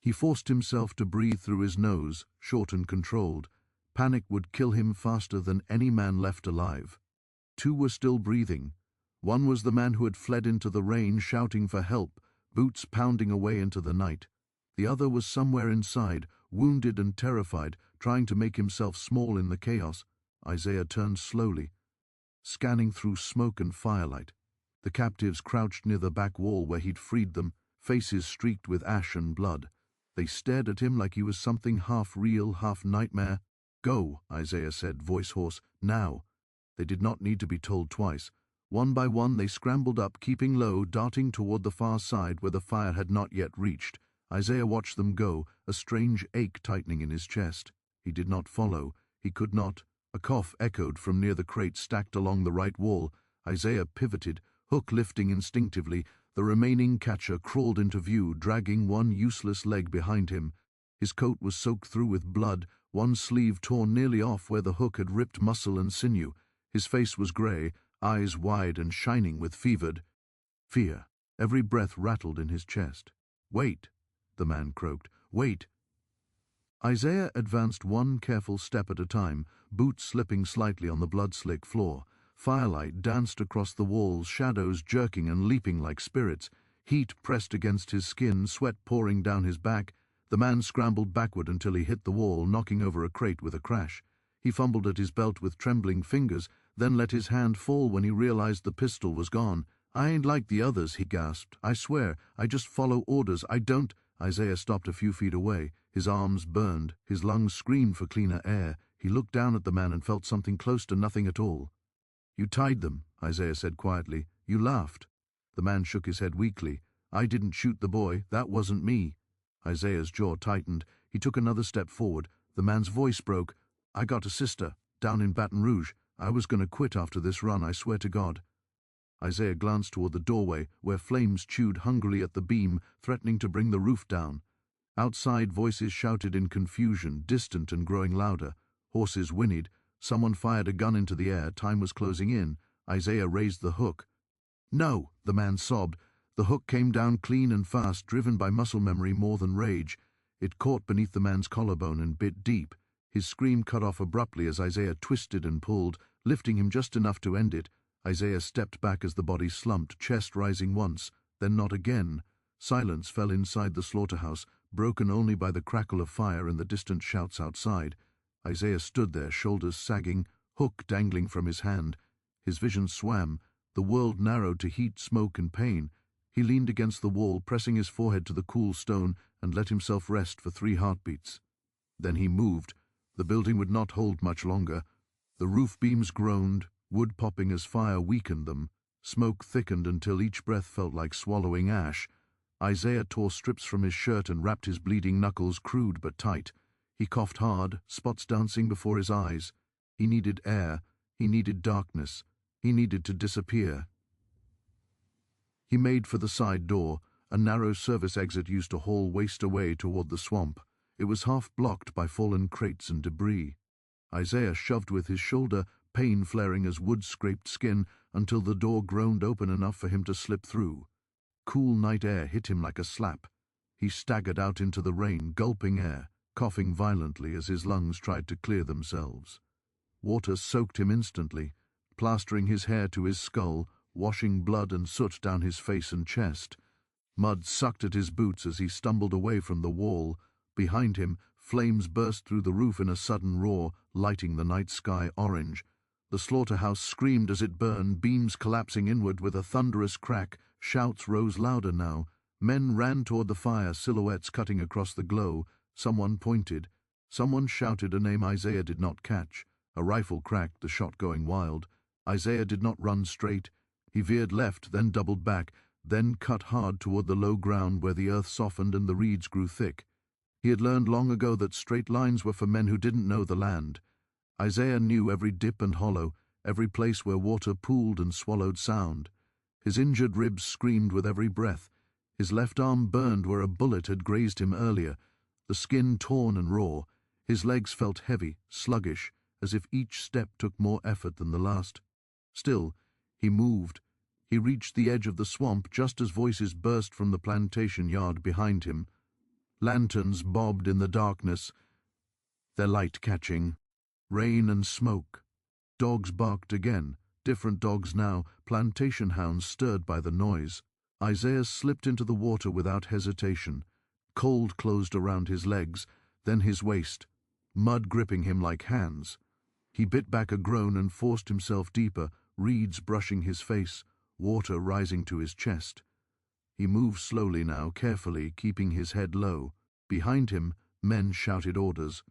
He forced himself to breathe through his nose, short and controlled. Panic would kill him faster than any man left alive. Two were still breathing. One was the man who had fled into the rain, shouting for help, boots pounding away into the night. The other was somewhere inside, wounded and terrified, trying to make himself small in the chaos. Isaiah turned slowly, scanning through smoke and firelight. The captives crouched near the back wall where he'd freed them, faces streaked with ash and blood. They stared at him like he was something half real, half nightmare. "Go," Isaiah said, voice hoarse. "Now." They did not need to be told twice. One by one they scrambled up, keeping low, darting toward the far side where the fire had not yet reached. Isaiah watched them go, a strange ache tightening in his chest. He did not follow. He could not. A cough echoed from near the crate stacked along the right wall. Isaiah pivoted, hook lifting instinctively. The remaining catcher crawled into view, dragging one useless leg behind him. His coat was soaked through with blood, one sleeve torn nearly off where the hook had ripped muscle and sinew. His face was gray, eyes wide and shining with fevered fear. Every breath rattled in his chest. "Wait," the man croaked. "Wait." Isaiah advanced one careful step at a time, boots slipping slightly on the blood-slick floor. Firelight danced across the walls, shadows jerking and leaping like spirits. Heat pressed against his skin, sweat pouring down his back. The man scrambled backward until he hit the wall, knocking over a crate with a crash. He fumbled at his belt with trembling fingers, then let his hand fall when he realized the pistol was gone. "I ain't like the others," he gasped. "I swear, I just follow orders. I don't—" Isaiah stopped a few feet away. His arms burned. His lungs screamed for cleaner air. He looked down at the man and felt something close to nothing at all. "You tied them," Isaiah said quietly. "You laughed." The man shook his head weakly. "I didn't shoot the boy. That wasn't me." Isaiah's jaw tightened. He took another step forward. The man's voice broke. "I got a sister, down in Baton Rouge. I was going to quit after this run, I swear to God." Isaiah glanced toward the doorway, where flames chewed hungrily at the beam, threatening to bring the roof down. Outside, voices shouted in confusion, distant and growing louder. Horses whinnied. Someone fired a gun into the air. Time was closing in. Isaiah raised the hook. "No," the man sobbed. The hook came down clean and fast, driven by muscle memory more than rage. It caught beneath the man's collarbone and bit deep. His scream cut off abruptly as Isaiah twisted and pulled, lifting him just enough to end it. Isaiah stepped back as the body slumped, chest rising once, then not again. Silence fell inside the slaughterhouse, broken only by the crackle of fire and the distant shouts outside. Isaiah stood there, shoulders sagging, hook dangling from his hand. His vision swam. The world narrowed to heat, smoke, and pain. He leaned against the wall, pressing his forehead to the cool stone, and let himself rest for 3 heartbeats. Then he moved. The building would not hold much longer. The roof beams groaned, wood popping as fire weakened them. Smoke thickened until each breath felt like swallowing ash. Isaiah tore strips from his shirt and wrapped his bleeding knuckles, crude but tight. He coughed hard, spots dancing before his eyes. He needed air. He needed darkness. He needed to disappear. He made for the side door, a narrow service exit used to haul waste away toward the swamp. It was half blocked by fallen crates and debris. Isaiah shoved with his shoulder, pain flaring as wood scraped skin, until the door groaned open enough for him to slip through. Cool night air hit him like a slap. He staggered out into the rain, gulping air, coughing violently as his lungs tried to clear themselves. Water soaked him instantly, plastering his hair to his skull, washing blood and soot down his face and chest. Mud sucked at his boots as he stumbled away from the wall. Behind him, flames burst through the roof in a sudden roar, lighting the night sky orange. The slaughterhouse screamed as it burned, beams collapsing inward with a thunderous crack. Shouts rose louder now. Men ran toward the fire, silhouettes cutting across the glow. Someone pointed. Someone shouted a name Isaiah did not catch. A rifle cracked, the shot going wild. Isaiah did not run straight. He veered left, then doubled back, then cut hard toward the low ground where the earth softened and the reeds grew thick. He had learned long ago that straight lines were for men who didn't know the land. Isaiah knew every dip and hollow, every place where water pooled and swallowed sound. His injured ribs screamed with every breath. His left arm burned where a bullet had grazed him earlier, the skin torn and raw. His legs felt heavy, sluggish, as if each step took more effort than the last. Still, he moved. He reached the edge of the swamp just as voices burst from the plantation yard behind him. Lanterns bobbed in the darkness, their light catching. Rain and smoke. Dogs barked again, different dogs now, plantation hounds stirred by the noise. Isaiah slipped into the water without hesitation. Cold closed around his legs, then his waist, mud gripping him like hands. He bit back a groan and forced himself deeper, reeds brushing his face, water rising to his chest. He moved slowly now, carefully, keeping his head low. Behind him, men shouted orders.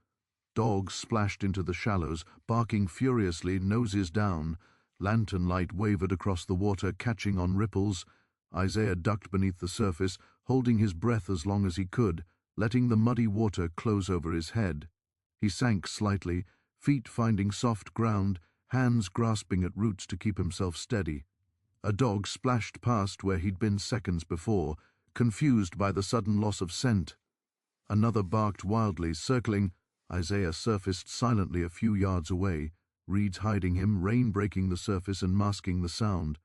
Dogs splashed into the shallows, barking furiously, noses down. Lantern light wavered across the water, catching on ripples. Isaiah ducked beneath the surface, holding his breath as long as he could, letting the muddy water close over his head. He sank slightly, feet finding soft ground, hands grasping at roots to keep himself steady. A dog splashed past where he'd been seconds before, confused by the sudden loss of scent. Another barked wildly, circling. Isaiah surfaced silently a few yards away, reeds hiding him, rain breaking the surface and masking the sound.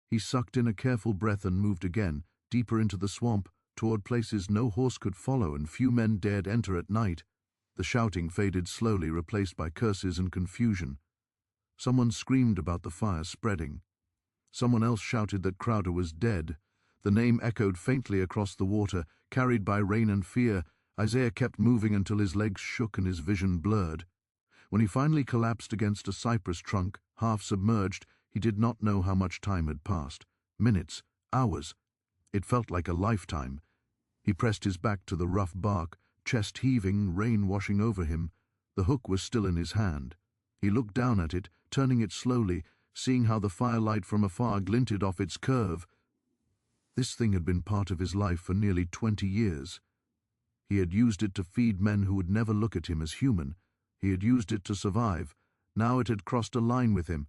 He sucked in a careful breath and moved again, deeper into the swamp, toward places no horse could follow and few men dared enter at night. The shouting faded slowly, replaced by curses and confusion. Someone screamed about the fire spreading. Someone else shouted that Crowder was dead. The name echoed faintly across the water, carried by rain and fear. Isaiah kept moving until his legs shook and his vision blurred. When he finally collapsed against a cypress trunk, half submerged, he did not know how much time had passed. Minutes, hours. It felt like a lifetime. He pressed his back to the rough bark, chest heaving, rain washing over him. The hook was still in his hand. He looked down at it, turning it slowly, seeing how the firelight from afar glinted off its curve. This thing had been part of his life for nearly 20 years. He had used it to feed men who would never look at him as human. He had used it to survive. Now it had crossed a line with him.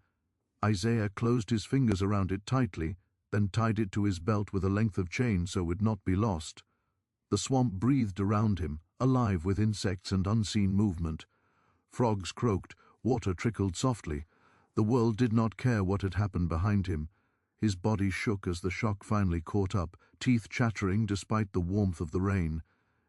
Isaiah closed his fingers around it tightly, then tied it to his belt with a length of chain so it would not be lost. The swamp breathed around him, alive with insects and unseen movement. Frogs croaked, water trickled softly. The world did not care what had happened behind him. His body shook as the shock finally caught up, teeth chattering despite the warmth of the rain.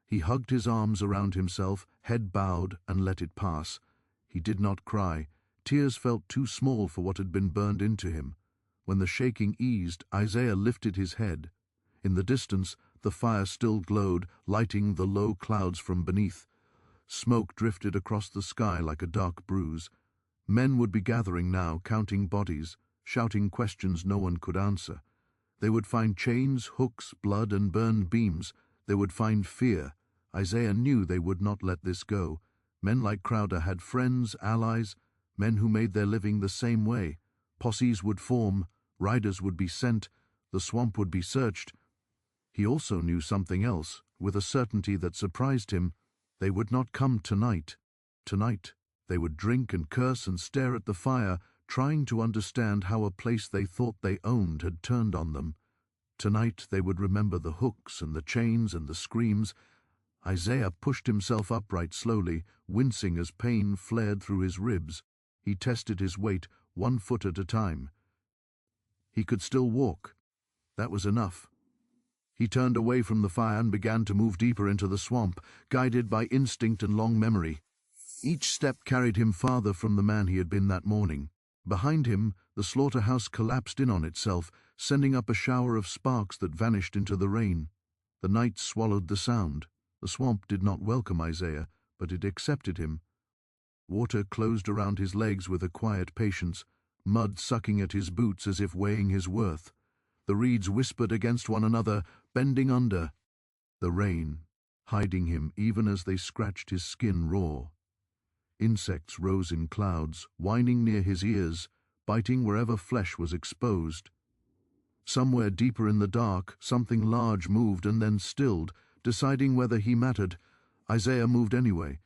He hugged his arms around himself, head bowed, and let it pass. He did not cry. Tears felt too small for what had been burned into him. When the shaking eased, Isaiah lifted his head. In the distance, the fire still glowed, lighting the low clouds from beneath. Smoke drifted across the sky like a dark bruise. Men would be gathering now, counting bodies, shouting questions no one could answer. They would find chains, hooks, blood, and burned beams. They would find fear. Isaiah knew they would not let this go. Men like Crowder had friends, allies, men who made their living the same way. Posses would form, riders would be sent, the swamp would be searched. He also knew something else, with a certainty that surprised him. They would not come tonight. Tonight, they would drink and curse and stare at the fire, trying to understand how a place they thought they owned had turned on them. Tonight they would remember the hooks and the chains and the screams. Isaiah pushed himself upright slowly, wincing as pain flared through his ribs. He tested his weight, 1 foot at a time. He could still walk. That was enough. He turned away from the fire and began to move deeper into the swamp, guided by instinct and long memory. Each step carried him farther from the man he had been that morning. Behind him, the slaughterhouse collapsed in on itself, sending up a shower of sparks that vanished into the rain. The night swallowed the sound. The swamp did not welcome Isaiah, but it accepted him. Water closed around his legs with a quiet patience, mud sucking at his boots as if weighing his worth. The reeds whispered against one another, bending under. The rain, hiding him even as they scratched his skin raw. Insects rose in clouds, whining near his ears, biting wherever flesh was exposed. Somewhere deeper in the dark, something large moved and then stilled, deciding whether he mattered. Isaiah moved anyway.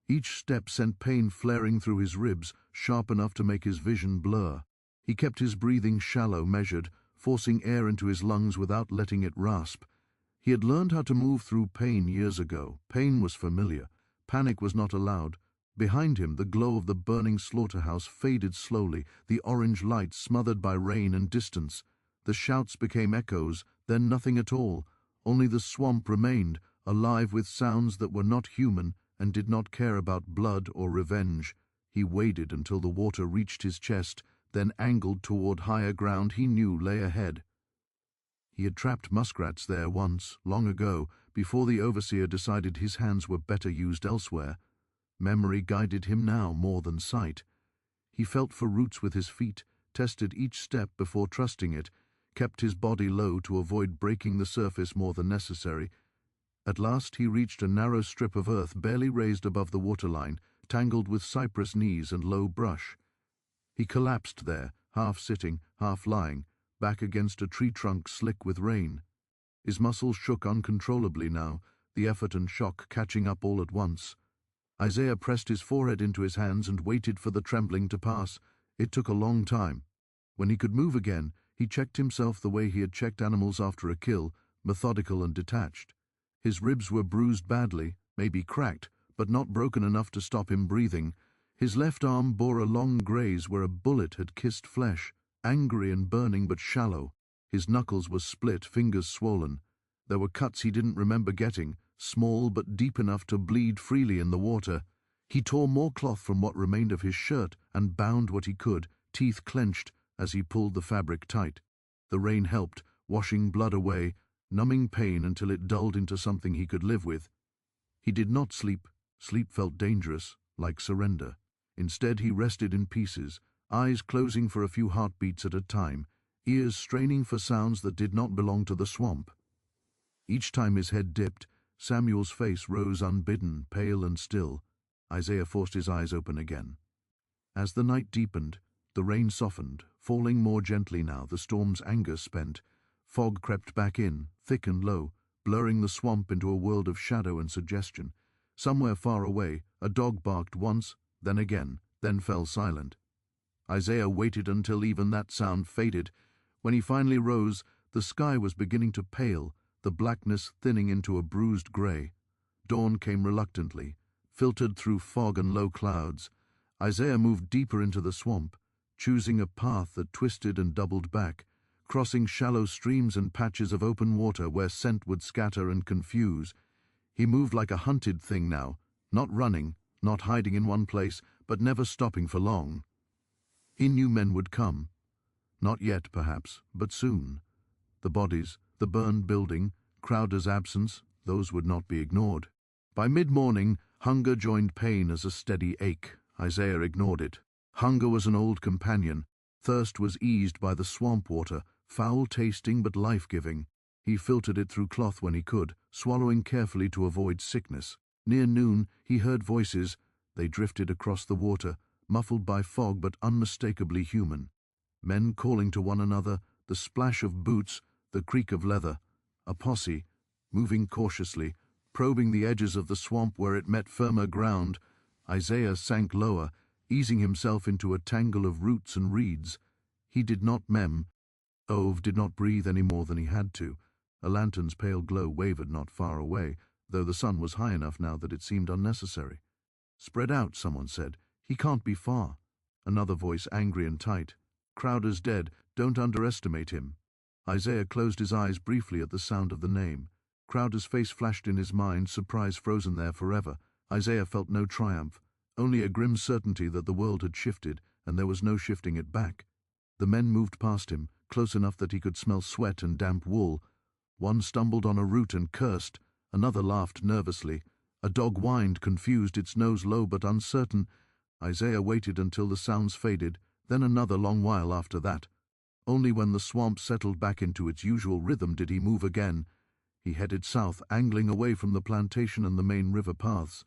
Each step sent pain flaring through his ribs, sharp enough to make his vision blur. He kept his breathing shallow, measured, forcing air into his lungs without letting it rasp. He had learned how to move through pain years ago. Pain was familiar. Panic was not allowed. Behind him, the glow of the burning slaughterhouse faded slowly, the orange light smothered by rain and distance. The shouts became echoes, then nothing at all. Only the swamp remained, alive with sounds that were not human and did not care about blood or revenge. He waded until the water reached his chest, then angled toward higher ground he knew lay ahead. He had trapped muskrats there once, long ago, before the overseer decided his hands were better used elsewhere. Memory guided him now more than sight. He felt for roots with his feet, tested each step before trusting it, kept his body low to avoid breaking the surface more than necessary. At last he reached a narrow strip of earth barely raised above the waterline, tangled with cypress knees and low brush. He collapsed there, half sitting, half lying, back against a tree trunk slick with rain. His muscles shook uncontrollably now, the effort and shock catching up all at once. Isaiah pressed his forehead into his hands and waited for the trembling to pass. It took a long time. When he could move again, he checked himself the way he had checked animals after a kill, methodical and detached. His ribs were bruised badly, maybe cracked, but not broken enough to stop him breathing. His left arm bore a long graze where a bullet had kissed flesh, angry and burning but shallow. His knuckles were split, fingers swollen. There were cuts he didn't remember getting, small but deep enough to bleed freely in the water. He tore more cloth from what remained of his shirt and bound what he could, teeth clenched, as he pulled the fabric tight. The rain helped, washing blood away, numbing pain until it dulled into something he could live with. He did not sleep. Sleep felt dangerous, like surrender. Instead he rested in pieces, eyes closing for a few heartbeats at a time, ears straining for sounds that did not belong to the swamp. Each time his head dipped, Samuel's face rose unbidden, pale and still. Isaiah forced his eyes open again. As the night deepened, the rain softened, falling more gently now, the storm's anger spent. Fog crept back in, thick and low, blurring the swamp into a world of shadow and suggestion. Somewhere far away, a dog barked once, then again, then fell silent. Isaiah waited until even that sound faded. When he finally rose, the sky was beginning to pale, the blackness thinning into a bruised gray. Dawn came reluctantly, filtered through fog and low clouds. Isaiah moved deeper into the swamp, choosing a path that twisted and doubled back, crossing shallow streams and patches of open water where scent would scatter and confuse. He moved like a hunted thing now, not running, not hiding in one place, but never stopping for long. He knew men would come. Not yet, perhaps, but soon. The bodies, the burned building, Crowder's absence, those would not be ignored. By mid-morning, hunger joined pain as a steady ache. Isaiah ignored it. Hunger was an old companion. Thirst was eased by the swamp water, foul-tasting but life-giving. He filtered it through cloth when he could, swallowing carefully to avoid sickness. Near noon, he heard voices. They drifted across the water, muffled by fog but unmistakably human. Men calling to one another, the splash of boots, the creak of leather. A posse, moving cautiously, probing the edges of the swamp where it met firmer ground. Isaiah sank lower, easing himself into a tangle of roots and reeds. He did not mem. Ove did not breathe any more than he had to. A lantern's pale glow wavered not far away, though the sun was high enough now that it seemed unnecessary. "Spread out," someone said. "He can't be far." Another voice, angry and tight. "Crowder's dead. Don't underestimate him." Isaiah closed his eyes briefly at the sound of the name. Crowder's face flashed in his mind, surprise frozen there forever. Isaiah felt no triumph, only a grim certainty that the world had shifted, and there was no shifting it back. The men moved past him, close enough that he could smell sweat and damp wool. One stumbled on a root and cursed. Another laughed nervously. A dog whined, confused, its nose low but uncertain. Isaiah waited until the sounds faded, then another long while after that. Only when the swamp settled back into its usual rhythm did he move again. He headed south, angling away from the plantation and the main river paths.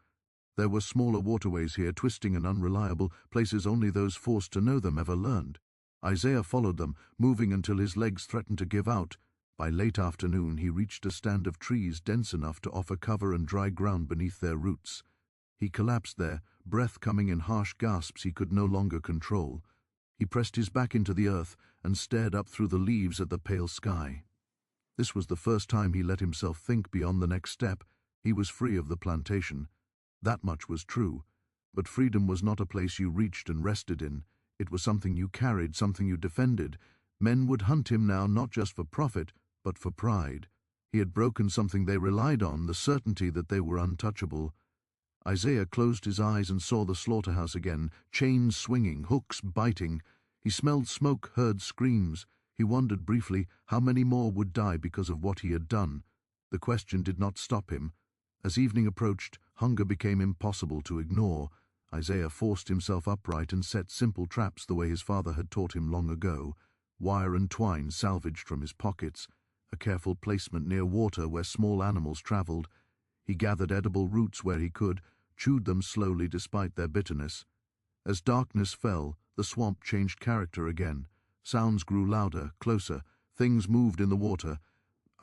There were smaller waterways here, twisting and unreliable, places only those forced to know them ever learned. Isaiah followed them, moving until his legs threatened to give out. By late afternoon he reached a stand of trees dense enough to offer cover and dry ground beneath their roots. He collapsed there, breath coming in harsh gasps he could no longer control. He pressed his back into the earth and stared up through the leaves at the pale sky. This was the first time he let himself think beyond the next step. He was free of the plantation. That much was true. But freedom was not a place you reached and rested in. It was something you carried, something you defended. Men would hunt him now not just for profit, but for pride. He had broken something they relied on, the certainty that they were untouchable. Isaiah closed his eyes and saw the slaughterhouse again, chains swinging, hooks biting. He smelled smoke, heard screams. He wondered briefly how many more would die because of what he had done. The question did not stop him. As evening approached, hunger became impossible to ignore. Isaiah forced himself upright and set simple traps the way his father had taught him long ago. Wire and twine salvaged from his pockets, a careful placement near water where small animals traveled. He gathered edible roots where he could, chewed them slowly despite their bitterness. As darkness fell, the swamp changed character again. Sounds grew louder, closer. Things moved in the water.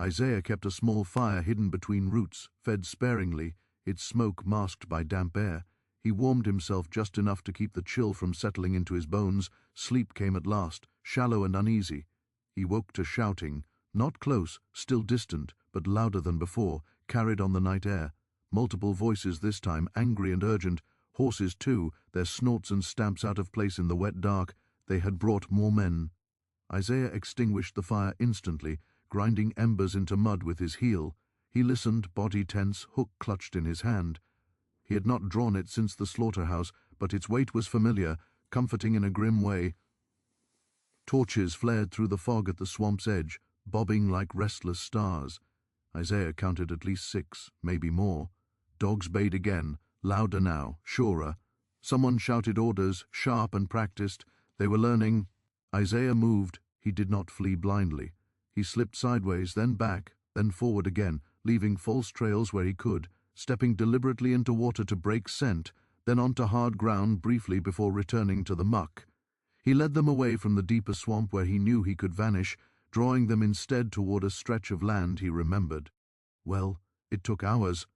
Isaiah kept a small fire hidden between roots, fed sparingly, its smoke masked by damp air. He warmed himself just enough to keep the chill from settling into his bones. Sleep came at last, shallow and uneasy. He woke to shouting, not close, still distant, but louder than before, carried on the night air. Multiple voices this time, angry and urgent. Horses too, their snorts and stamps out of place in the wet dark. They had brought more men. Isaiah extinguished the fire instantly, grinding embers into mud with his heel. He listened, body tense, hook clutched in his hand. He had not drawn it since the slaughterhouse, but its weight was familiar, comforting in a grim way. Torches flared through the fog at the swamp's edge, bobbing like restless stars. Isaiah counted at least 6, maybe more. Dogs bayed again, louder now, surer. Someone shouted orders, sharp and practiced. They were learning. Isaiah moved. He did not flee blindly. He slipped sideways, then back, then forward again, leaving false trails where he could, stepping deliberately into water to break scent, then onto hard ground briefly before returning to the muck. He led them away from the deeper swamp where he knew he could vanish, drawing them instead toward a stretch of land he remembered. Well, it took hours.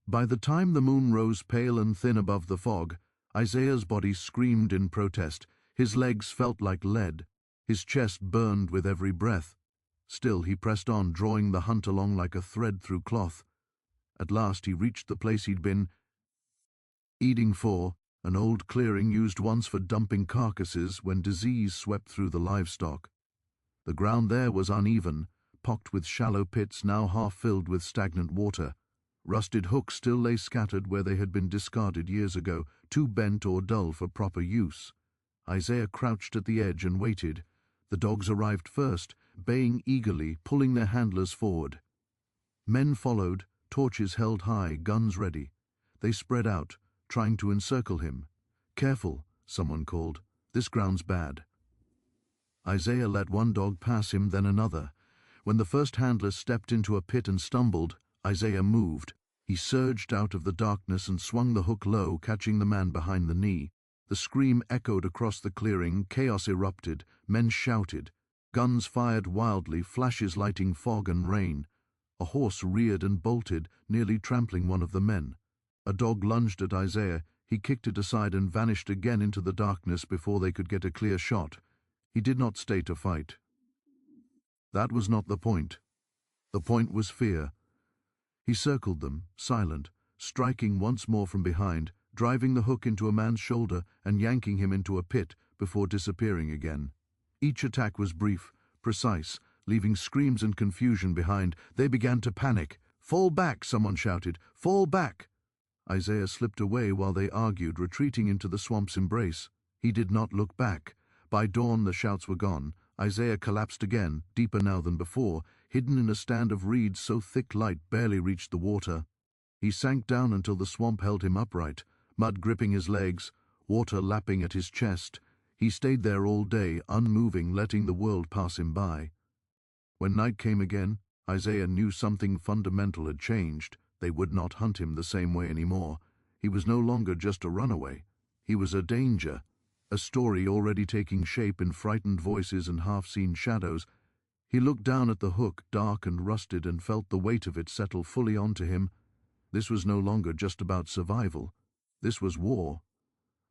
By the time the moon rose pale and thin above the fog, Isaiah's body screamed in protest. His legs felt like lead. His chest burned with every breath. Still he pressed on, drawing the hunt along like a thread through cloth. At last he reached the place he'd been eating for, an old clearing used once for dumping carcasses when disease swept through the livestock. The ground there was uneven, pocked with shallow pits now half filled with stagnant water. Rusted hooks still lay scattered where they had been discarded years ago, too bent or dull for proper use. Isaiah crouched at the edge and waited. The dogs arrived first, baying eagerly, pulling their handlers forward. Men followed, torches held high, guns ready. They spread out, trying to encircle him. "Careful," someone called. "This ground's bad." Isaiah let one dog pass him, then another. When the first handler stepped into a pit and stumbled, Isaiah moved. He surged out of the darkness and swung the hook low, catching the man behind the knee. The scream echoed across the clearing, chaos erupted, men shouted. Guns fired wildly, flashes lighting fog and rain. A horse reared and bolted, nearly trampling one of the men. A dog lunged at Isaiah. He kicked it aside and vanished again into the darkness before they could get a clear shot. He did not stay to fight. That was not the point. The point was fear. He circled them, silent, striking once more from behind, driving the hook into a man's shoulder and yanking him into a pit before disappearing again. Each attack was brief, precise, leaving screams and confusion behind. They began to panic. "Fall back," someone shouted. "Fall back!" Isaiah slipped away while they argued, retreating into the swamp's embrace. He did not look back. By dawn the shouts were gone. Isaiah collapsed again, deeper now than before, hidden in a stand of reeds so thick light barely reached the water. He sank down until the swamp held him upright, mud gripping his legs, water lapping at his chest. He stayed there all day, unmoving, letting the world pass him by. When night came again, Isaiah knew something fundamental had changed. They would not hunt him the same way anymore. He was no longer just a runaway. He was a danger, a story already taking shape in frightened voices and half-seen shadows. He looked down at the hook, dark and rusted, and felt the weight of it settle fully onto him. This was no longer just about survival. This was war.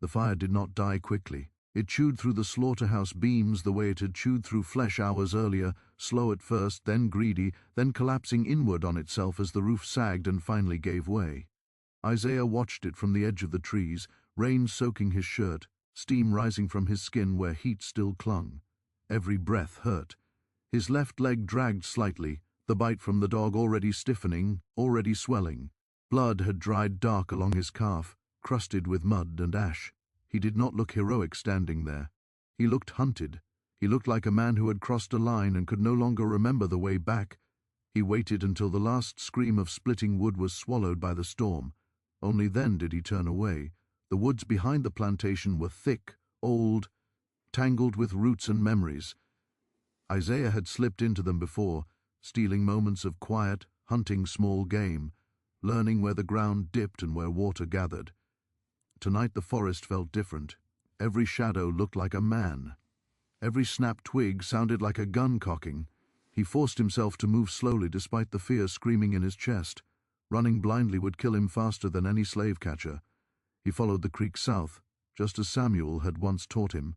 The fire did not die quickly. It chewed through the slaughterhouse beams the way it had chewed through flesh hours earlier, slow at first, then greedy, then collapsing inward on itself as the roof sagged and finally gave way. Isaiah watched it from the edge of the trees, rain soaking his shirt, steam rising from his skin where heat still clung. Every breath hurt. His left leg dragged slightly, the bite from the dog already stiffening, already swelling. Blood had dried dark along his calf, crusted with mud and ash. He did not look heroic standing there. He looked hunted. He looked like a man who had crossed a line and could no longer remember the way back. He waited until the last scream of splitting wood was swallowed by the storm. Only then did he turn away. The woods behind the plantation were thick, old, tangled with roots and memories. Isaiah had slipped into them before, stealing moments of quiet, hunting small game, learning where the ground dipped and where water gathered. Tonight the forest felt different. Every shadow looked like a man. Every snapped twig sounded like a gun cocking. He forced himself to move slowly despite the fear screaming in his chest. Running blindly would kill him faster than any slave catcher. He followed the creek south, just as Samuel had once taught him.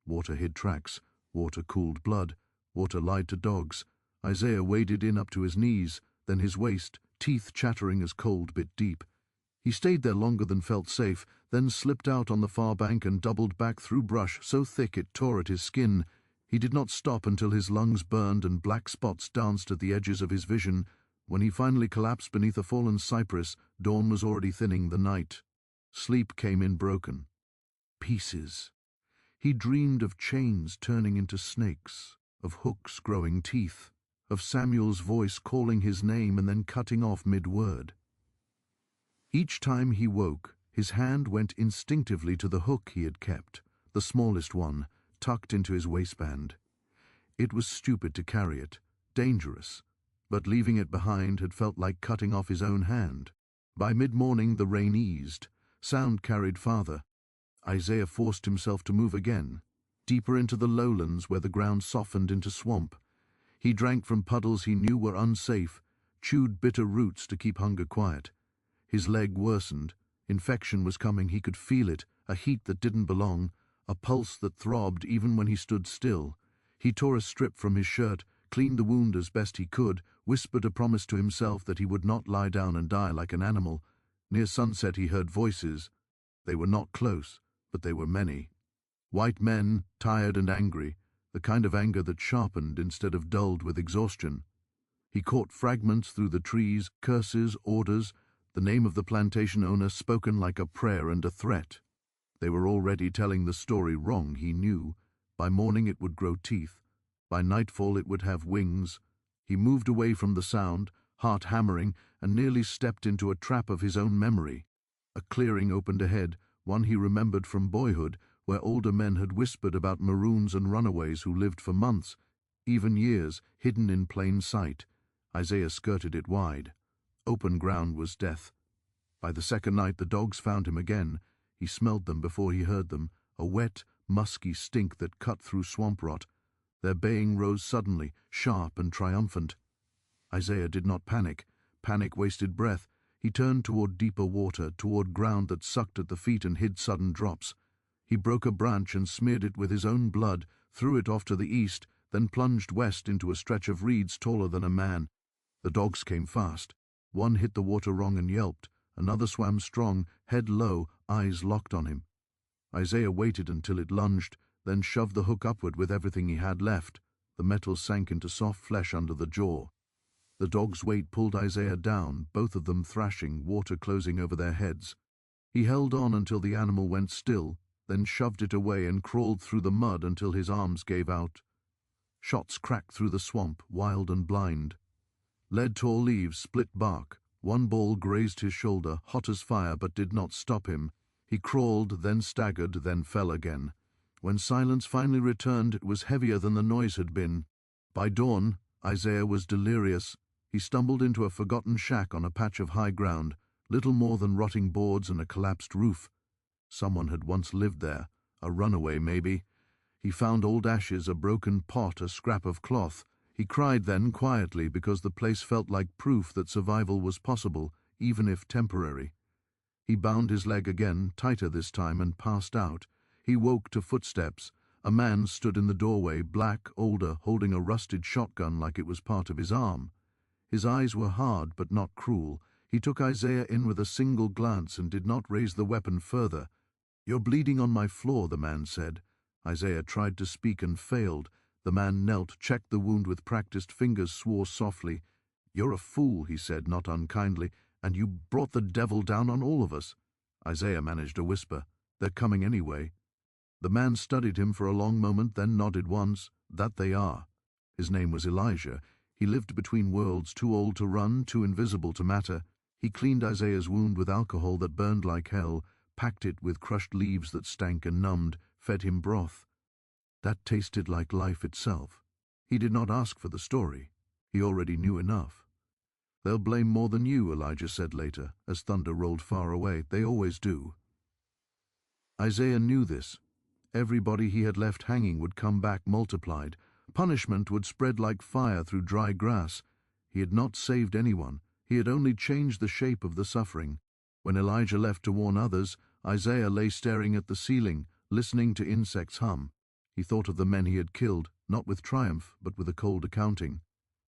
Water hid tracks, water cooled blood, water lied to dogs. Isaiah waded in up to his knees, then his waist, teeth chattering as cold bit deep. He stayed there longer than felt safe, then slipped out on the far bank and doubled back through brush so thick it tore at his skin. He did not stop until his lungs burned and black spots danced at the edges of his vision. When he finally collapsed beneath a fallen cypress, dawn was already thinning the night. Sleep came in broken. Pieces. He dreamed of chains turning into snakes, of hooks growing teeth, of Samuel's voice calling his name and then cutting off mid-word. Each time he woke, his hand went instinctively to the hook he had kept, the smallest one, tucked into his waistband. It was stupid to carry it, dangerous, but leaving it behind had felt like cutting off his own hand. By mid-morning the rain eased, sound carried farther. Isaiah forced himself to move again, deeper into the lowlands where the ground softened into swamp. He drank from puddles he knew were unsafe, chewed bitter roots to keep hunger quiet. His leg worsened. Infection was coming, he could feel it, a heat that didn't belong, a pulse that throbbed even when he stood still. He tore a strip from his shirt, cleaned the wound as best he could, whispered a promise to himself that he would not lie down and die like an animal. Near sunset he heard voices. They were not close, but they were many. White men, tired and angry, the kind of anger that sharpened instead of dulled with exhaustion. He caught fragments through the trees, curses, orders, the name of the plantation owner spoken like a prayer and a threat. They were already telling the story wrong, he knew. By morning it would grow teeth. By nightfall it would have wings. He moved away from the sound, heart hammering, and nearly stepped into a trap of his own memory. A clearing opened ahead, one he remembered from boyhood, where older men had whispered about maroons and runaways who lived for months, even years, hidden in plain sight. Isaiah skirted it wide. Open ground was death. By the second night the dogs found him again. He smelled them before he heard them, a wet, musky stink that cut through swamp rot. Their baying rose suddenly, sharp and triumphant. Isaiah did not panic. Panic wasted breath. He turned toward deeper water, toward ground that sucked at the feet and hid sudden drops. He broke a branch and smeared it with his own blood, threw it off to the east, then plunged west into a stretch of reeds taller than a man. The dogs came fast. One hit the water wrong and yelped. Another swam strong, head low, eyes locked on him. Isaiah waited until it lunged, then shoved the hook upward with everything he had left. The metal sank into soft flesh under the jaw. The dog's weight pulled Isaiah down, both of them thrashing, water closing over their heads. He held on until the animal went still, then shoved it away and crawled through the mud until his arms gave out. Shots cracked through the swamp, wild and blind. Lead tall leaves split bark. One ball grazed his shoulder, hot as fire, but did not stop him. He crawled, then staggered, then fell again. When silence finally returned, it was heavier than the noise had been. By dawn, Isaiah was delirious. He stumbled into a forgotten shack on a patch of high ground, little more than rotting boards and a collapsed roof. Someone had once lived there, a runaway maybe. He found old ashes, a broken pot, a scrap of cloth. He cried then, quietly, because the place felt like proof that survival was possible, even if temporary. He bound his leg again, tighter this time, and passed out. He woke to footsteps. A man stood in the doorway, black, older, holding a rusted shotgun like it was part of his arm. His eyes were hard but not cruel. He took Isaiah in with a single glance and did not raise the weapon further. "You're bleeding on my floor," the man said. Isaiah tried to speak and failed. The man knelt, checked the wound with practiced fingers, swore softly. "You're a fool," he said, not unkindly, "and you brought the devil down on all of us." Isaiah managed a whisper. "They're coming anyway." The man studied him for a long moment, then nodded once. "That they are." His name was Elijah. He lived between worlds, too old to run, too invisible to matter. He cleaned Isaiah's wound with alcohol that burned like hell, packed it with crushed leaves that stank and numbed, fed him broth. That tasted like life itself. He did not ask for the story. He already knew enough. "They'll blame more than you," Elijah said later, as thunder rolled far away. "They always do." Isaiah knew this. Everybody he had left hanging would come back multiplied. Punishment would spread like fire through dry grass. He had not saved anyone. He had only changed the shape of the suffering. When Elijah left to warn others, Isaiah lay staring at the ceiling, listening to insects hum. He thought of the men he had killed, not with triumph, but with a cold accounting.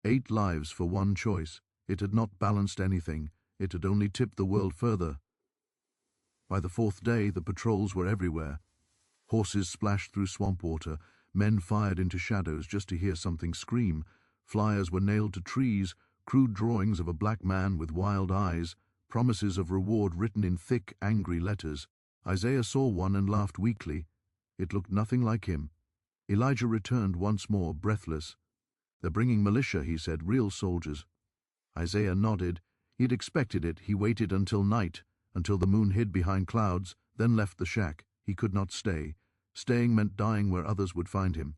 8 lives for one choice. It had not balanced anything. It had only tipped the world further. By the 4th day, the patrols were everywhere. Horses splashed through swamp water. Men fired into shadows just to hear something scream. Flyers were nailed to trees, crude drawings of a black man with wild eyes, promises of reward written in thick, angry letters. Isaiah saw one and laughed weakly. It looked nothing like him. Elijah returned once more, breathless. "They're bringing militia," he said, "real soldiers." Isaiah nodded. He had expected it. He waited until night, until the moon hid behind clouds, then left the shack. He could not stay. Staying meant dying where others would find him.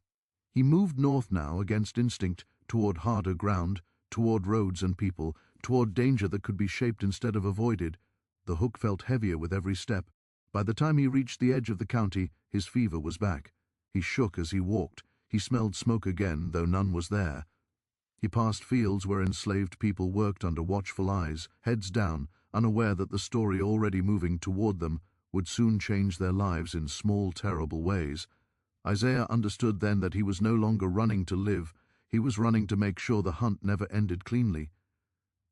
He moved north now, against instinct, toward harder ground, toward roads and people, toward danger that could be shaped instead of avoided. The hook felt heavier with every step. By the time he reached the edge of the county, his fever was back. He shook as he walked. He smelled smoke again, though none was there. He passed fields where enslaved people worked under watchful eyes, heads down, unaware that the story already moving toward them would soon change their lives in small, terrible ways. Isaiah understood then that he was no longer running to live. He was running to make sure the hunt never ended cleanly.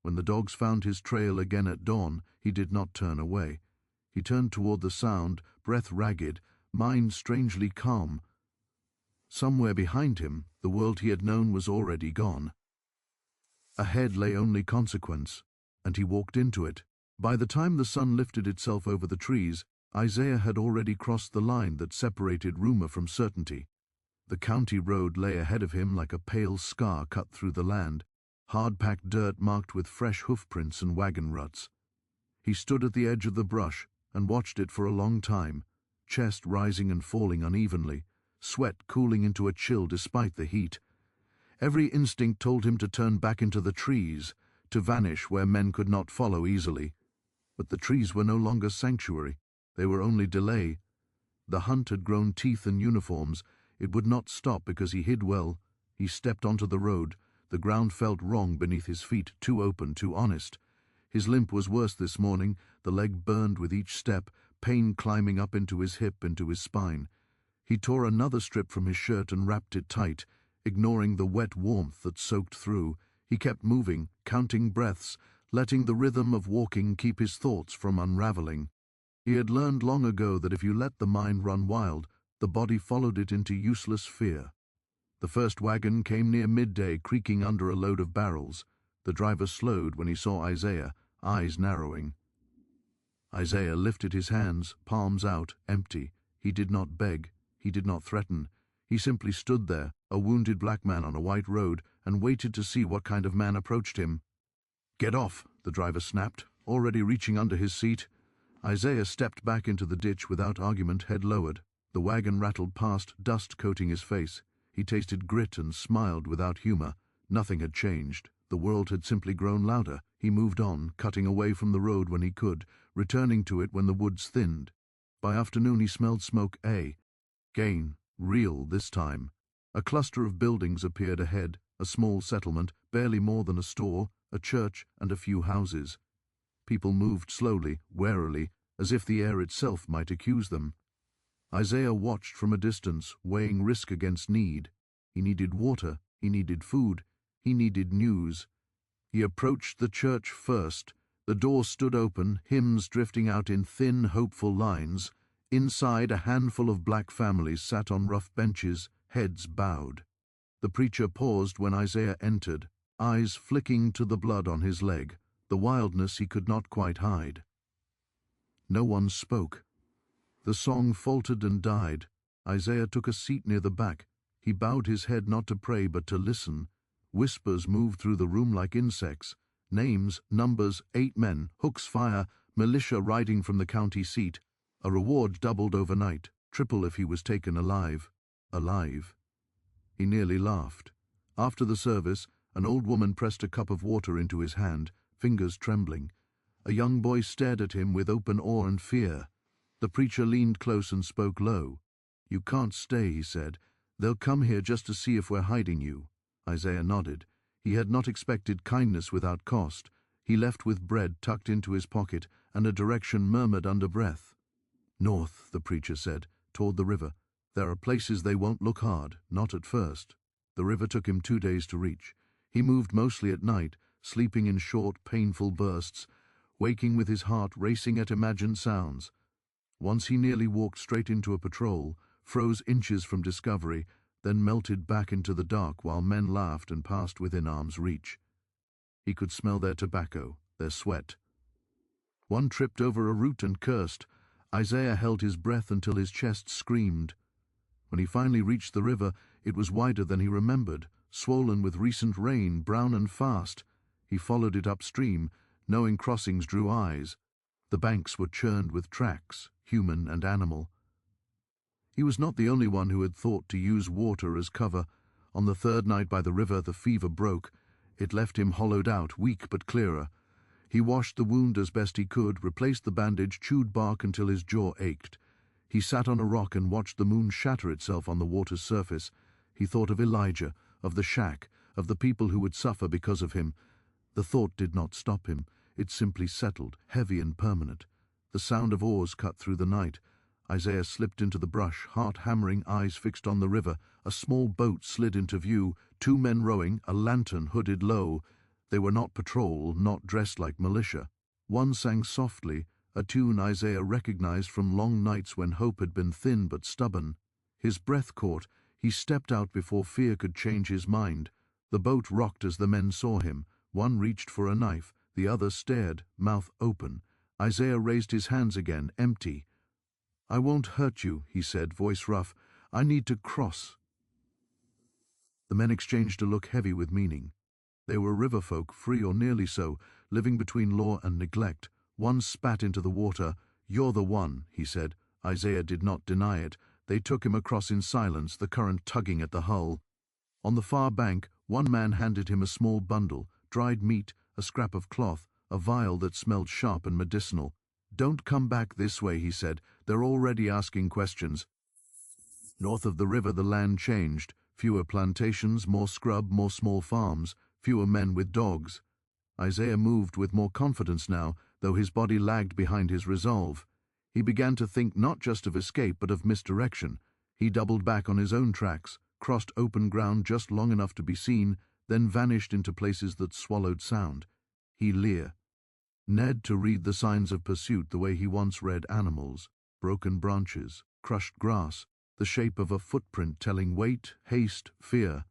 When the dogs found his trail again at dawn, he did not turn away. He turned toward the sound, breath ragged, mind strangely calm. Somewhere behind him, the world he had known was already gone. Ahead lay only consequence, and he walked into it. By the time the sun lifted itself over the trees, Isaiah had already crossed the line that separated rumor from certainty. The county road lay ahead of him like a pale scar cut through the land, hard-packed dirt marked with fresh hoofprints and wagon ruts. He stood at the edge of the brush and watched it for a long time, chest rising and falling unevenly, sweat cooling into a chill despite the heat. Every instinct told him to turn back into the trees, to vanish where men could not follow easily. But the trees were no longer sanctuary. They were only delay. The hunt had grown teeth and uniforms. It would not stop because he hid well. He stepped onto the road. The ground felt wrong beneath his feet, too open, too honest. His limp was worse this morning. The leg burned with each step, pain climbing up into his hip, into his spine. He tore another strip from his shirt and wrapped it tight, ignoring the wet warmth that soaked through. He kept moving, counting breaths, letting the rhythm of walking keep his thoughts from unraveling. He had learned long ago that if you let the mind run wild, the body followed it into useless fear. The first wagon came near midday, creaking under a load of barrels. The driver slowed when he saw Isaiah, eyes narrowing. Isaiah lifted his hands, palms out, empty. He did not beg. He did not threaten. He simply stood there, a wounded black man on a white road, and waited to see what kind of man approached him. "Get off," the driver snapped, already reaching under his seat. Isaiah stepped back into the ditch without argument, head lowered. The wagon rattled past, dust coating his face. He tasted grit and smiled without humor. Nothing had changed. The world had simply grown louder. He moved on, cutting away from the road when he could, returning to it when the woods thinned. By afternoon he smelled smoke. Gain, real this time. A cluster of buildings appeared ahead, a small settlement, barely more than a store, a church, and a few houses. People moved slowly, warily, as if the air itself might accuse them. Isaiah watched from a distance, weighing risk against need. He needed water, he needed food, he needed news. He approached the church first. The door stood open, hymns drifting out in thin, hopeful lines. Inside, a handful of black families sat on rough benches, heads bowed. The preacher paused when Isaiah entered, eyes flicking to the blood on his leg, the wildness he could not quite hide. No one spoke. The song faltered and died. Isaiah took a seat near the back. He bowed his head not to pray but to listen. Whispers moved through the room like insects. Names, numbers, 8 men, Hook's fire, militia riding from the county seat. A reward doubled overnight, triple if he was taken alive. Alive. He nearly laughed. After the service, an old woman pressed a cup of water into his hand, fingers trembling. A young boy stared at him with open awe and fear. The preacher leaned close and spoke low. "You can't stay," he said. "They'll come here just to see if we're hiding you." Isaiah nodded. He had not expected kindness without cost. He left with bread tucked into his pocket and a direction murmured under breath. "North," the preacher said, "toward the river. There are places they won't look hard, not at first." The river took him 2 days to reach. He moved mostly at night, sleeping in short, painful bursts, waking with his heart racing at imagined sounds. Once he nearly walked straight into a patrol, froze inches from discovery, then melted back into the dark while men laughed and passed within arm's reach. He could smell their tobacco, their sweat. One tripped over a root and cursed. Isaiah held his breath until his chest screamed. When he finally reached the river, it was wider than he remembered, swollen with recent rain, brown and fast. He followed it upstream, knowing crossings drew eyes. The banks were churned with tracks, human and animal. He was not the only one who had thought to use water as cover. On the 3rd night by the river, the fever broke. It left him hollowed out, weak but clearer. He washed the wound as best he could, replaced the bandage, chewed bark until his jaw ached. He sat on a rock and watched the moon shatter itself on the water's surface. He thought of Elijah, of the shack, of the people who would suffer because of him. The thought did not stop him. It simply settled, heavy and permanent. The sound of oars cut through the night. Isaiah slipped into the brush, heart hammering, eyes fixed on the river. A small boat slid into view, 2 men rowing, a lantern hooded low. They were not patrol, not dressed like militia. One sang softly, a tune Isaiah recognized from long nights when hope had been thin but stubborn. His breath caught. He stepped out before fear could change his mind. The boat rocked as the men saw him. One reached for a knife, the other stared, mouth open. Isaiah raised his hands again, empty. "I won't hurt you," he said, voice rough. "I need to cross." The men exchanged a look heavy with meaning. They were river folk, free or nearly so, living between law and neglect. One spat into the water. "You're the one," he said. Isaiah did not deny it. They took him across in silence, the current tugging at the hull. On the far bank, one man handed him a small bundle, dried meat, a scrap of cloth, a vial that smelled sharp and medicinal. "Don't come back this way," he said. "They're already asking questions." North of the river the land changed. Fewer plantations, more scrub, more small farms, fewer men with dogs. Isaiah moved with more confidence now, though his body lagged behind his resolve. He began to think not just of escape but of misdirection. He doubled back on his own tracks, crossed open ground just long enough to be seen, then vanished into places that swallowed sound. He leer. Ned to read the signs of pursuit the way he once read animals, broken branches, crushed grass, the shape of a footprint telling wait, haste, fear.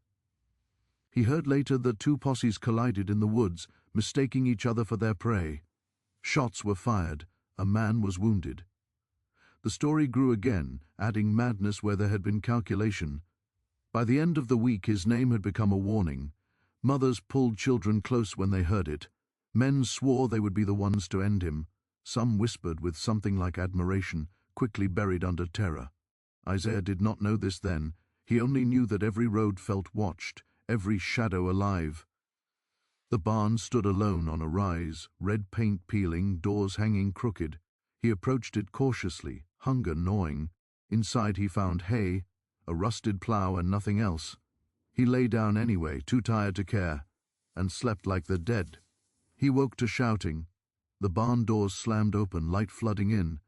He heard later that 2 posses collided in the woods, mistaking each other for their prey. Shots were fired. A man was wounded. The story grew again, adding madness where there had been calculation. By the end of the week his name had become a warning. Mothers pulled children close when they heard it. Men swore they would be the ones to end him. Some whispered with something like admiration, quickly buried under terror. Isaiah did not know this then. He only knew that every road felt watched, every shadow alive. The barn stood alone on a rise, red paint peeling, doors hanging crooked. He approached it cautiously, hunger gnawing. Inside he found hay, a rusted plow and nothing else. He lay down anyway, too tired to care, and slept like the dead. He woke to shouting. The barn doors slammed open, light flooding in.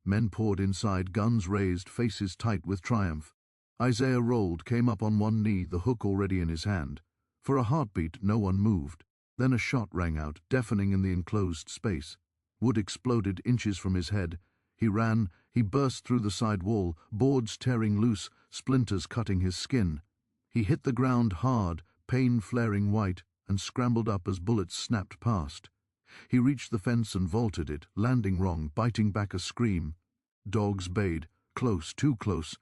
Men poured inside, guns raised, faces tight with triumph. Isaiah rolled, came up on one knee, the hook already in his hand. For a heartbeat, no one moved. Then a shot rang out, deafening in the enclosed space. Wood exploded inches from his head. He ran, he burst through the side wall, boards tearing loose, splinters cutting his skin. He hit the ground hard, pain flaring white, and scrambled up as bullets snapped past. He reached the fence and vaulted it, landing wrong, biting back a scream. Dogs bayed, close, too close.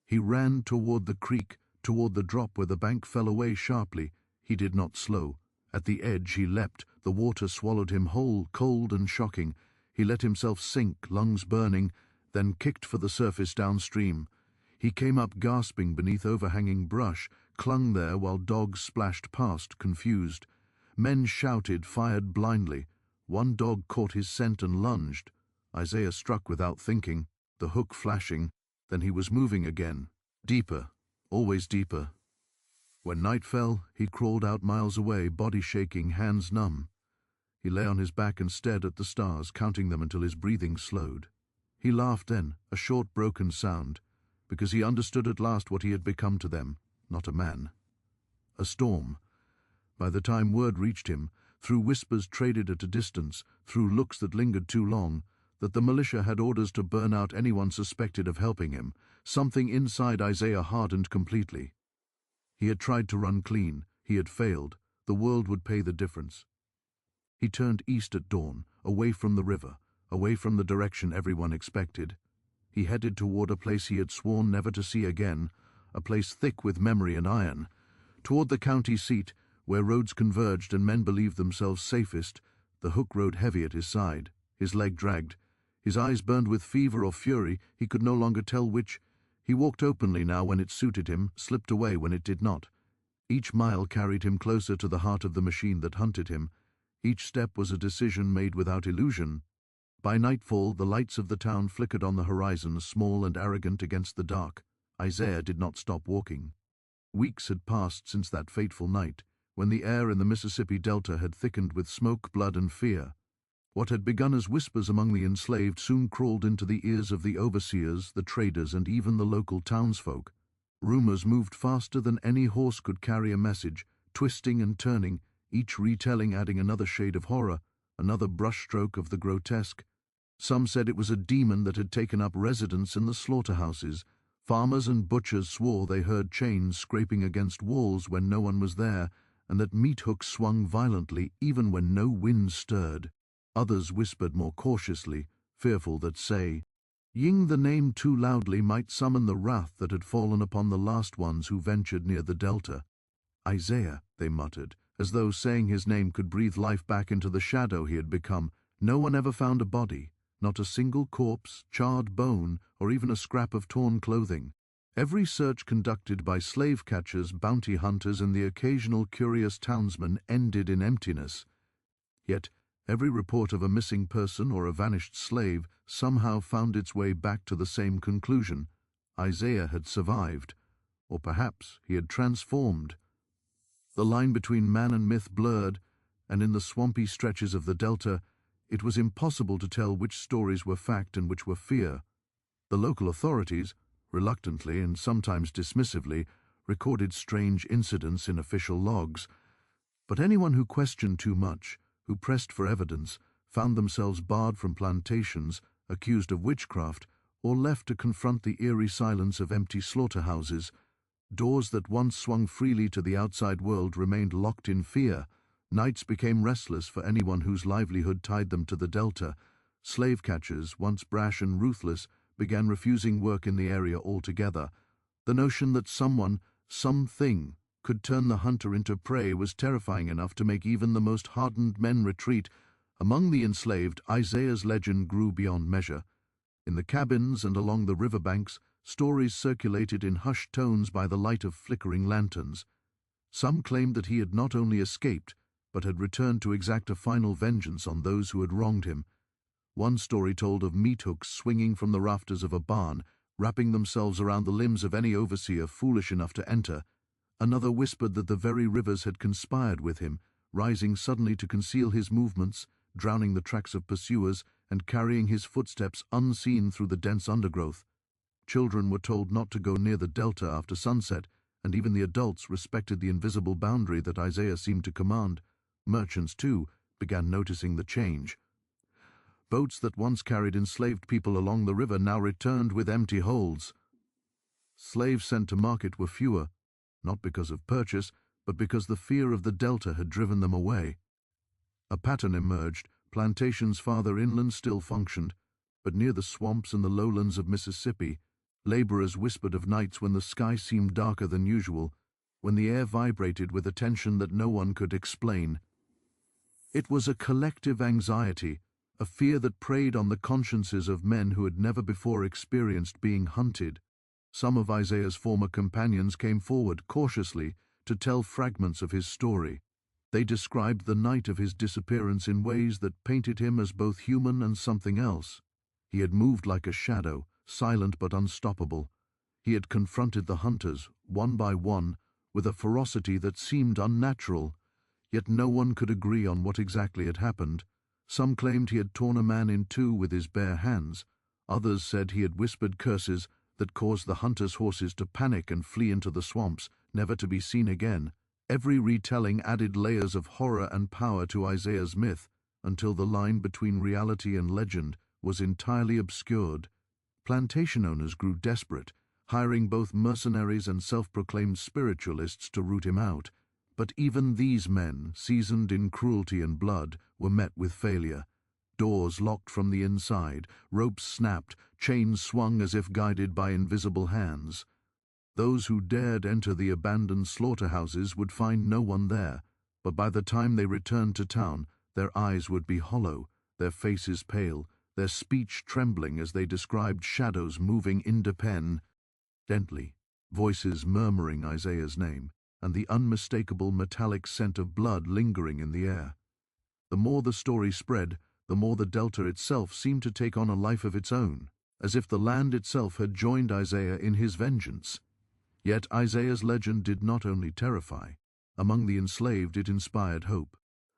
He ran toward the creek, toward the drop where the bank fell away sharply. He did not slow. At the edge he leapt, the water swallowed him whole, cold and shocking. He let himself sink, lungs burning, then kicked for the surface downstream. He came up gasping beneath overhanging brush, clung there while dogs splashed past, confused. Men shouted, fired blindly. One dog caught his scent and lunged. Isaiah struck without thinking, the hook flashing. Then he was moving again, deeper, always deeper. When night fell, he crawled out miles away, body shaking, hands numb. He lay on his back and stared at the stars, counting them until his breathing slowed. He laughed then, a short broken sound, because he understood at last what he had become to them, not a man. A storm. By the time word reached him, through whispers traded at a distance, through looks that lingered too long, that the militia had orders to burn out anyone suspected of helping him, something inside Isaiah hardened completely. He had tried to run clean. He had failed. The world would pay the difference. He turned east at dawn, away from the river, away from the direction everyone expected. He headed toward a place he had sworn never to see again, a place thick with memory and iron, toward the county seat, where roads converged and men believed themselves safest. The hook rode heavy at his side, his leg dragged. His eyes burned with fever or fury, he could no longer tell which. He walked openly now when it suited him, slipped away when it did not. Each mile carried him closer to the heart of the machine that hunted him. Each step was a decision made without illusion. By nightfall, the lights of the town flickered on the horizon, small and arrogant against the dark. Isaiah did not stop walking. Weeks had passed since that fateful night, when the air in the Mississippi Delta had thickened with smoke, blood, and fear. What had begun as whispers among the enslaved soon crawled into the ears of the overseers, the traders, and even the local townsfolk. Rumors moved faster than any horse could carry a message, twisting and turning, each retelling adding another shade of horror, another brushstroke of the grotesque. Some said it was a demon that had taken up residence in the slaughterhouses. Farmers and butchers swore they heard chains scraping against walls when no one was there, and that meat hooks swung violently even when no wind stirred. Others whispered more cautiously, fearful that saying the name too loudly might summon the wrath that had fallen upon the last ones who ventured near the delta. Isaiah, they muttered, as though saying his name could breathe life back into the shadow he had become. No one ever found a body, not a single corpse, charred bone, or even a scrap of torn clothing. Every search conducted by slave catchers, bounty hunters, and the occasional curious townsman ended in emptiness. Yet, every report of a missing person or a vanished slave somehow found its way back to the same conclusion. Isaiah had survived, or perhaps he had transformed. The line between man and myth blurred, and in the swampy stretches of the delta, it was impossible to tell which stories were fact and which were fear. The local authorities, reluctantly and sometimes dismissively, recorded strange incidents in official logs, but anyone who questioned too much, who pressed for evidence, found themselves barred from plantations, accused of witchcraft, or left to confront the eerie silence of empty slaughterhouses. Doors that once swung freely to the outside world remained locked in fear. Nights became restless for anyone whose livelihood tied them to the delta. Slave catchers, once brash and ruthless, began refusing work in the area altogether. The notion that someone, something, could turn the hunter into prey was terrifying enough to make even the most hardened men retreat. Among the enslaved, Isaiah's legend grew beyond measure. In the cabins and along the riverbanks, stories circulated in hushed tones by the light of flickering lanterns. Some claimed that he had not only escaped, but had returned to exact a final vengeance on those who had wronged him. One story told of meat hooks swinging from the rafters of a barn, wrapping themselves around the limbs of any overseer foolish enough to enter. Another whispered that the very rivers had conspired with him, rising suddenly to conceal his movements, drowning the tracks of pursuers, and carrying his footsteps unseen through the dense undergrowth. Children were told not to go near the delta after sunset, and even the adults respected the invisible boundary that Isaiah seemed to command. Merchants, too, began noticing the change. Boats that once carried enslaved people along the river now returned with empty holds. Slaves sent to market were fewer, not because of purchase, but because the fear of the delta had driven them away. A pattern emerged. Plantations farther inland still functioned, but near the swamps and the lowlands of Mississippi, laborers whispered of nights when the sky seemed darker than usual, when the air vibrated with a tension that no one could explain. It was a collective anxiety, a fear that preyed on the consciences of men who had never before experienced being hunted. Some of Isaiah's former companions came forward cautiously to tell fragments of his story. They described the night of his disappearance in ways that painted him as both human and something else. He had moved like a shadow, silent but unstoppable. He had confronted the hunters, one by one, with a ferocity that seemed unnatural. Yet no one could agree on what exactly had happened. Some claimed he had torn a man in two with his bare hands. Others said he had whispered curses that caused the hunters' horses to panic and flee into the swamps, never to be seen again. Every retelling added layers of horror and power to Isaiah's myth, until the line between reality and legend was entirely obscured. Plantation owners grew desperate, hiring both mercenaries and self-proclaimed spiritualists to root him out. But even these men, seasoned in cruelty and blood, were met with failure. Doors locked from the inside, ropes snapped, chains swung as if guided by invisible hands. Those who dared enter the abandoned slaughterhouses would find no one there, but by the time they returned to town, their eyes would be hollow, their faces pale, their speech trembling as they described shadows moving independently, voices murmuring Isaiah's name, and the unmistakable metallic scent of blood lingering in the air. The more the story spread, the more the delta itself seemed to take on a life of its own, as if the land itself had joined Isaiah in his vengeance. Yet Isaiah's legend did not only terrify. Among the enslaved it inspired hope.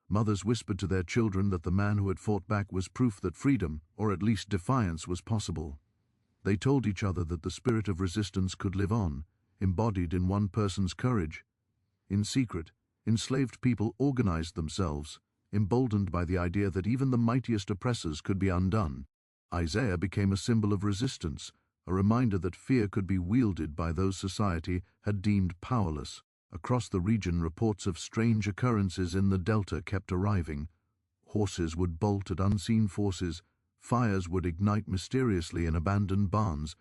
Mothers whispered to their children that the man who had fought back was proof that freedom, or at least defiance, was possible. They told each other that the spirit of resistance could live on, embodied in one person's courage. In secret, enslaved people organized themselves, emboldened by the idea that even the mightiest oppressors could be undone. Isaiah became a symbol of resistance, a reminder that fear could be wielded by those society had deemed powerless. Across the region, reports of strange occurrences in the delta kept arriving. Horses would bolt at unseen forces, fires would ignite mysteriously in abandoned barns,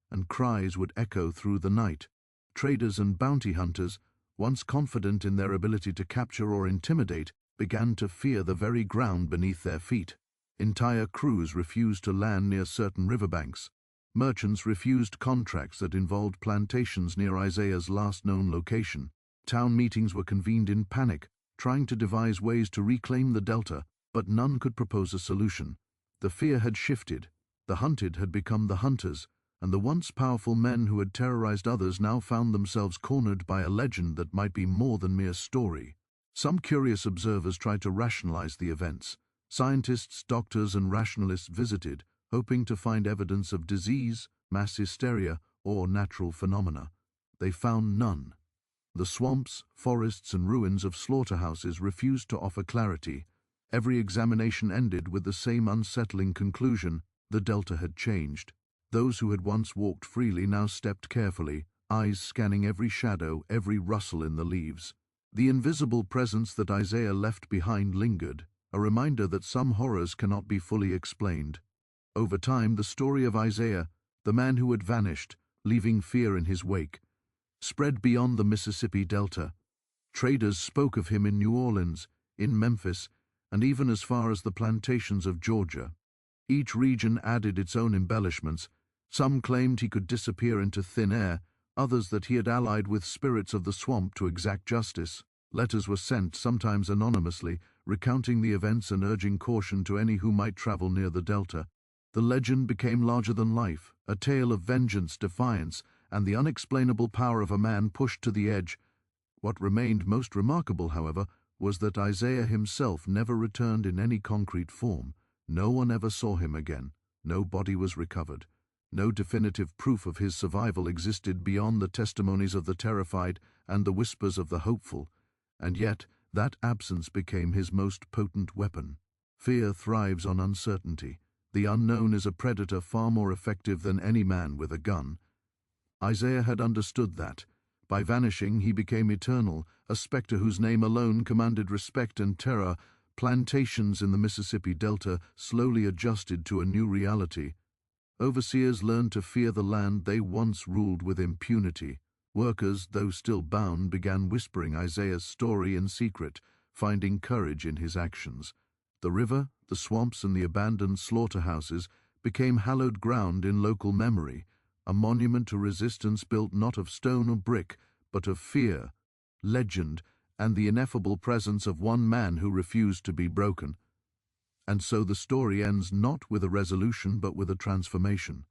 and cries would echo through the night. Traders and bounty hunters, once confident in their ability to capture or intimidate, began to fear the very ground beneath their feet. Entire crews refused to land near certain riverbanks. Merchants refused contracts that involved plantations near Isaiah's last known location. Town meetings were convened in panic, trying to devise ways to reclaim the delta, but none could propose a solution. The fear had shifted. The hunted had become the hunters, and the once powerful men who had terrorized others now found themselves cornered by a legend that might be more than mere story. Some curious observers tried to rationalize the events. Scientists, doctors, and rationalists visited, hoping to find evidence of disease, mass hysteria, or natural phenomena. They found none. The swamps, forests, and ruins of slaughterhouses refused to offer clarity. Every examination ended with the same unsettling conclusion: the delta had changed. Those who had once walked freely now stepped carefully, eyes scanning every shadow, every rustle in the leaves. The invisible presence that Isaiah left behind lingered, a reminder that some horrors cannot be fully explained. Over time, the story of Isaiah, the man who had vanished, leaving fear in his wake, spread beyond the Mississippi Delta. Traders spoke of him in New Orleans, in Memphis, and even as far as the plantations of Georgia. Each region added its own embellishments. Some claimed he could disappear into thin air, others that he had allied with spirits of the swamp to exact justice. Letters were sent, sometimes anonymously, recounting the events and urging caution to any who might travel near the delta. The legend became larger than life, a tale of vengeance, defiance, and the unexplainable power of a man pushed to the edge. What remained most remarkable, however, was that Isaiah himself never returned in any concrete form. No one ever saw him again. No body was recovered. No definitive proof of his survival existed beyond the testimonies of the terrified and the whispers of the hopeful. And yet, that absence became his most potent weapon. Fear thrives on uncertainty. The unknown is a predator far more effective than any man with a gun. Isaiah had understood that. By vanishing, he became eternal, a specter whose name alone commanded respect and terror. Plantations in the Mississippi Delta slowly adjusted to a new reality. Overseers learned to fear the land they once ruled with impunity. Workers, though still bound, began whispering Isaiah's story in secret, finding courage in his actions. The river, the swamps, and the abandoned slaughterhouses became hallowed ground in local memory, a monument to resistance built not of stone or brick, but of fear, legend, and the ineffable presence of one man who refused to be broken. And so the story ends not with a resolution but with a transformation.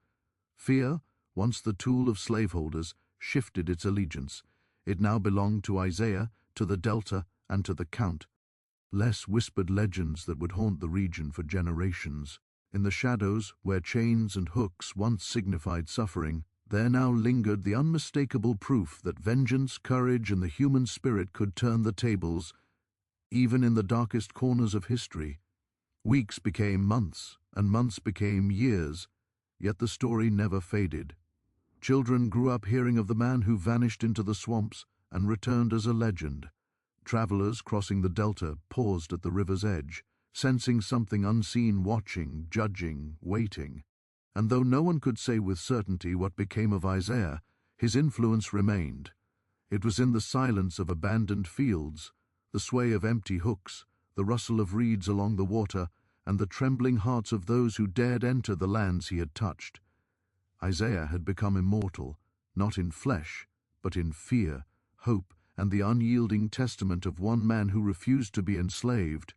Fear, once the tool of slaveholders, shifted its allegiance. It now belonged to Isaiah, to the Delta, and to the Count. Less whispered legends that would haunt the region for generations. In the shadows, where chains and hooks once signified suffering, there now lingered the unmistakable proof that vengeance, courage, and the human spirit could turn the tables, even in the darkest corners of history. Weeks became months, and months became years, yet the story never faded. Children grew up hearing of the man who vanished into the swamps and returned as a legend. Travelers crossing the Delta paused at the river's edge, sensing something unseen, watching, judging, waiting. And though no one could say with certainty what became of Isaiah, his influence remained. It was in the silence of abandoned fields, the sway of empty hooks, the rustle of reeds along the water, and the trembling hearts of those who dared enter the lands he had touched. Isaiah had become immortal, not in flesh, but in fear, hope, and the unyielding testament of one man who refused to be enslaved.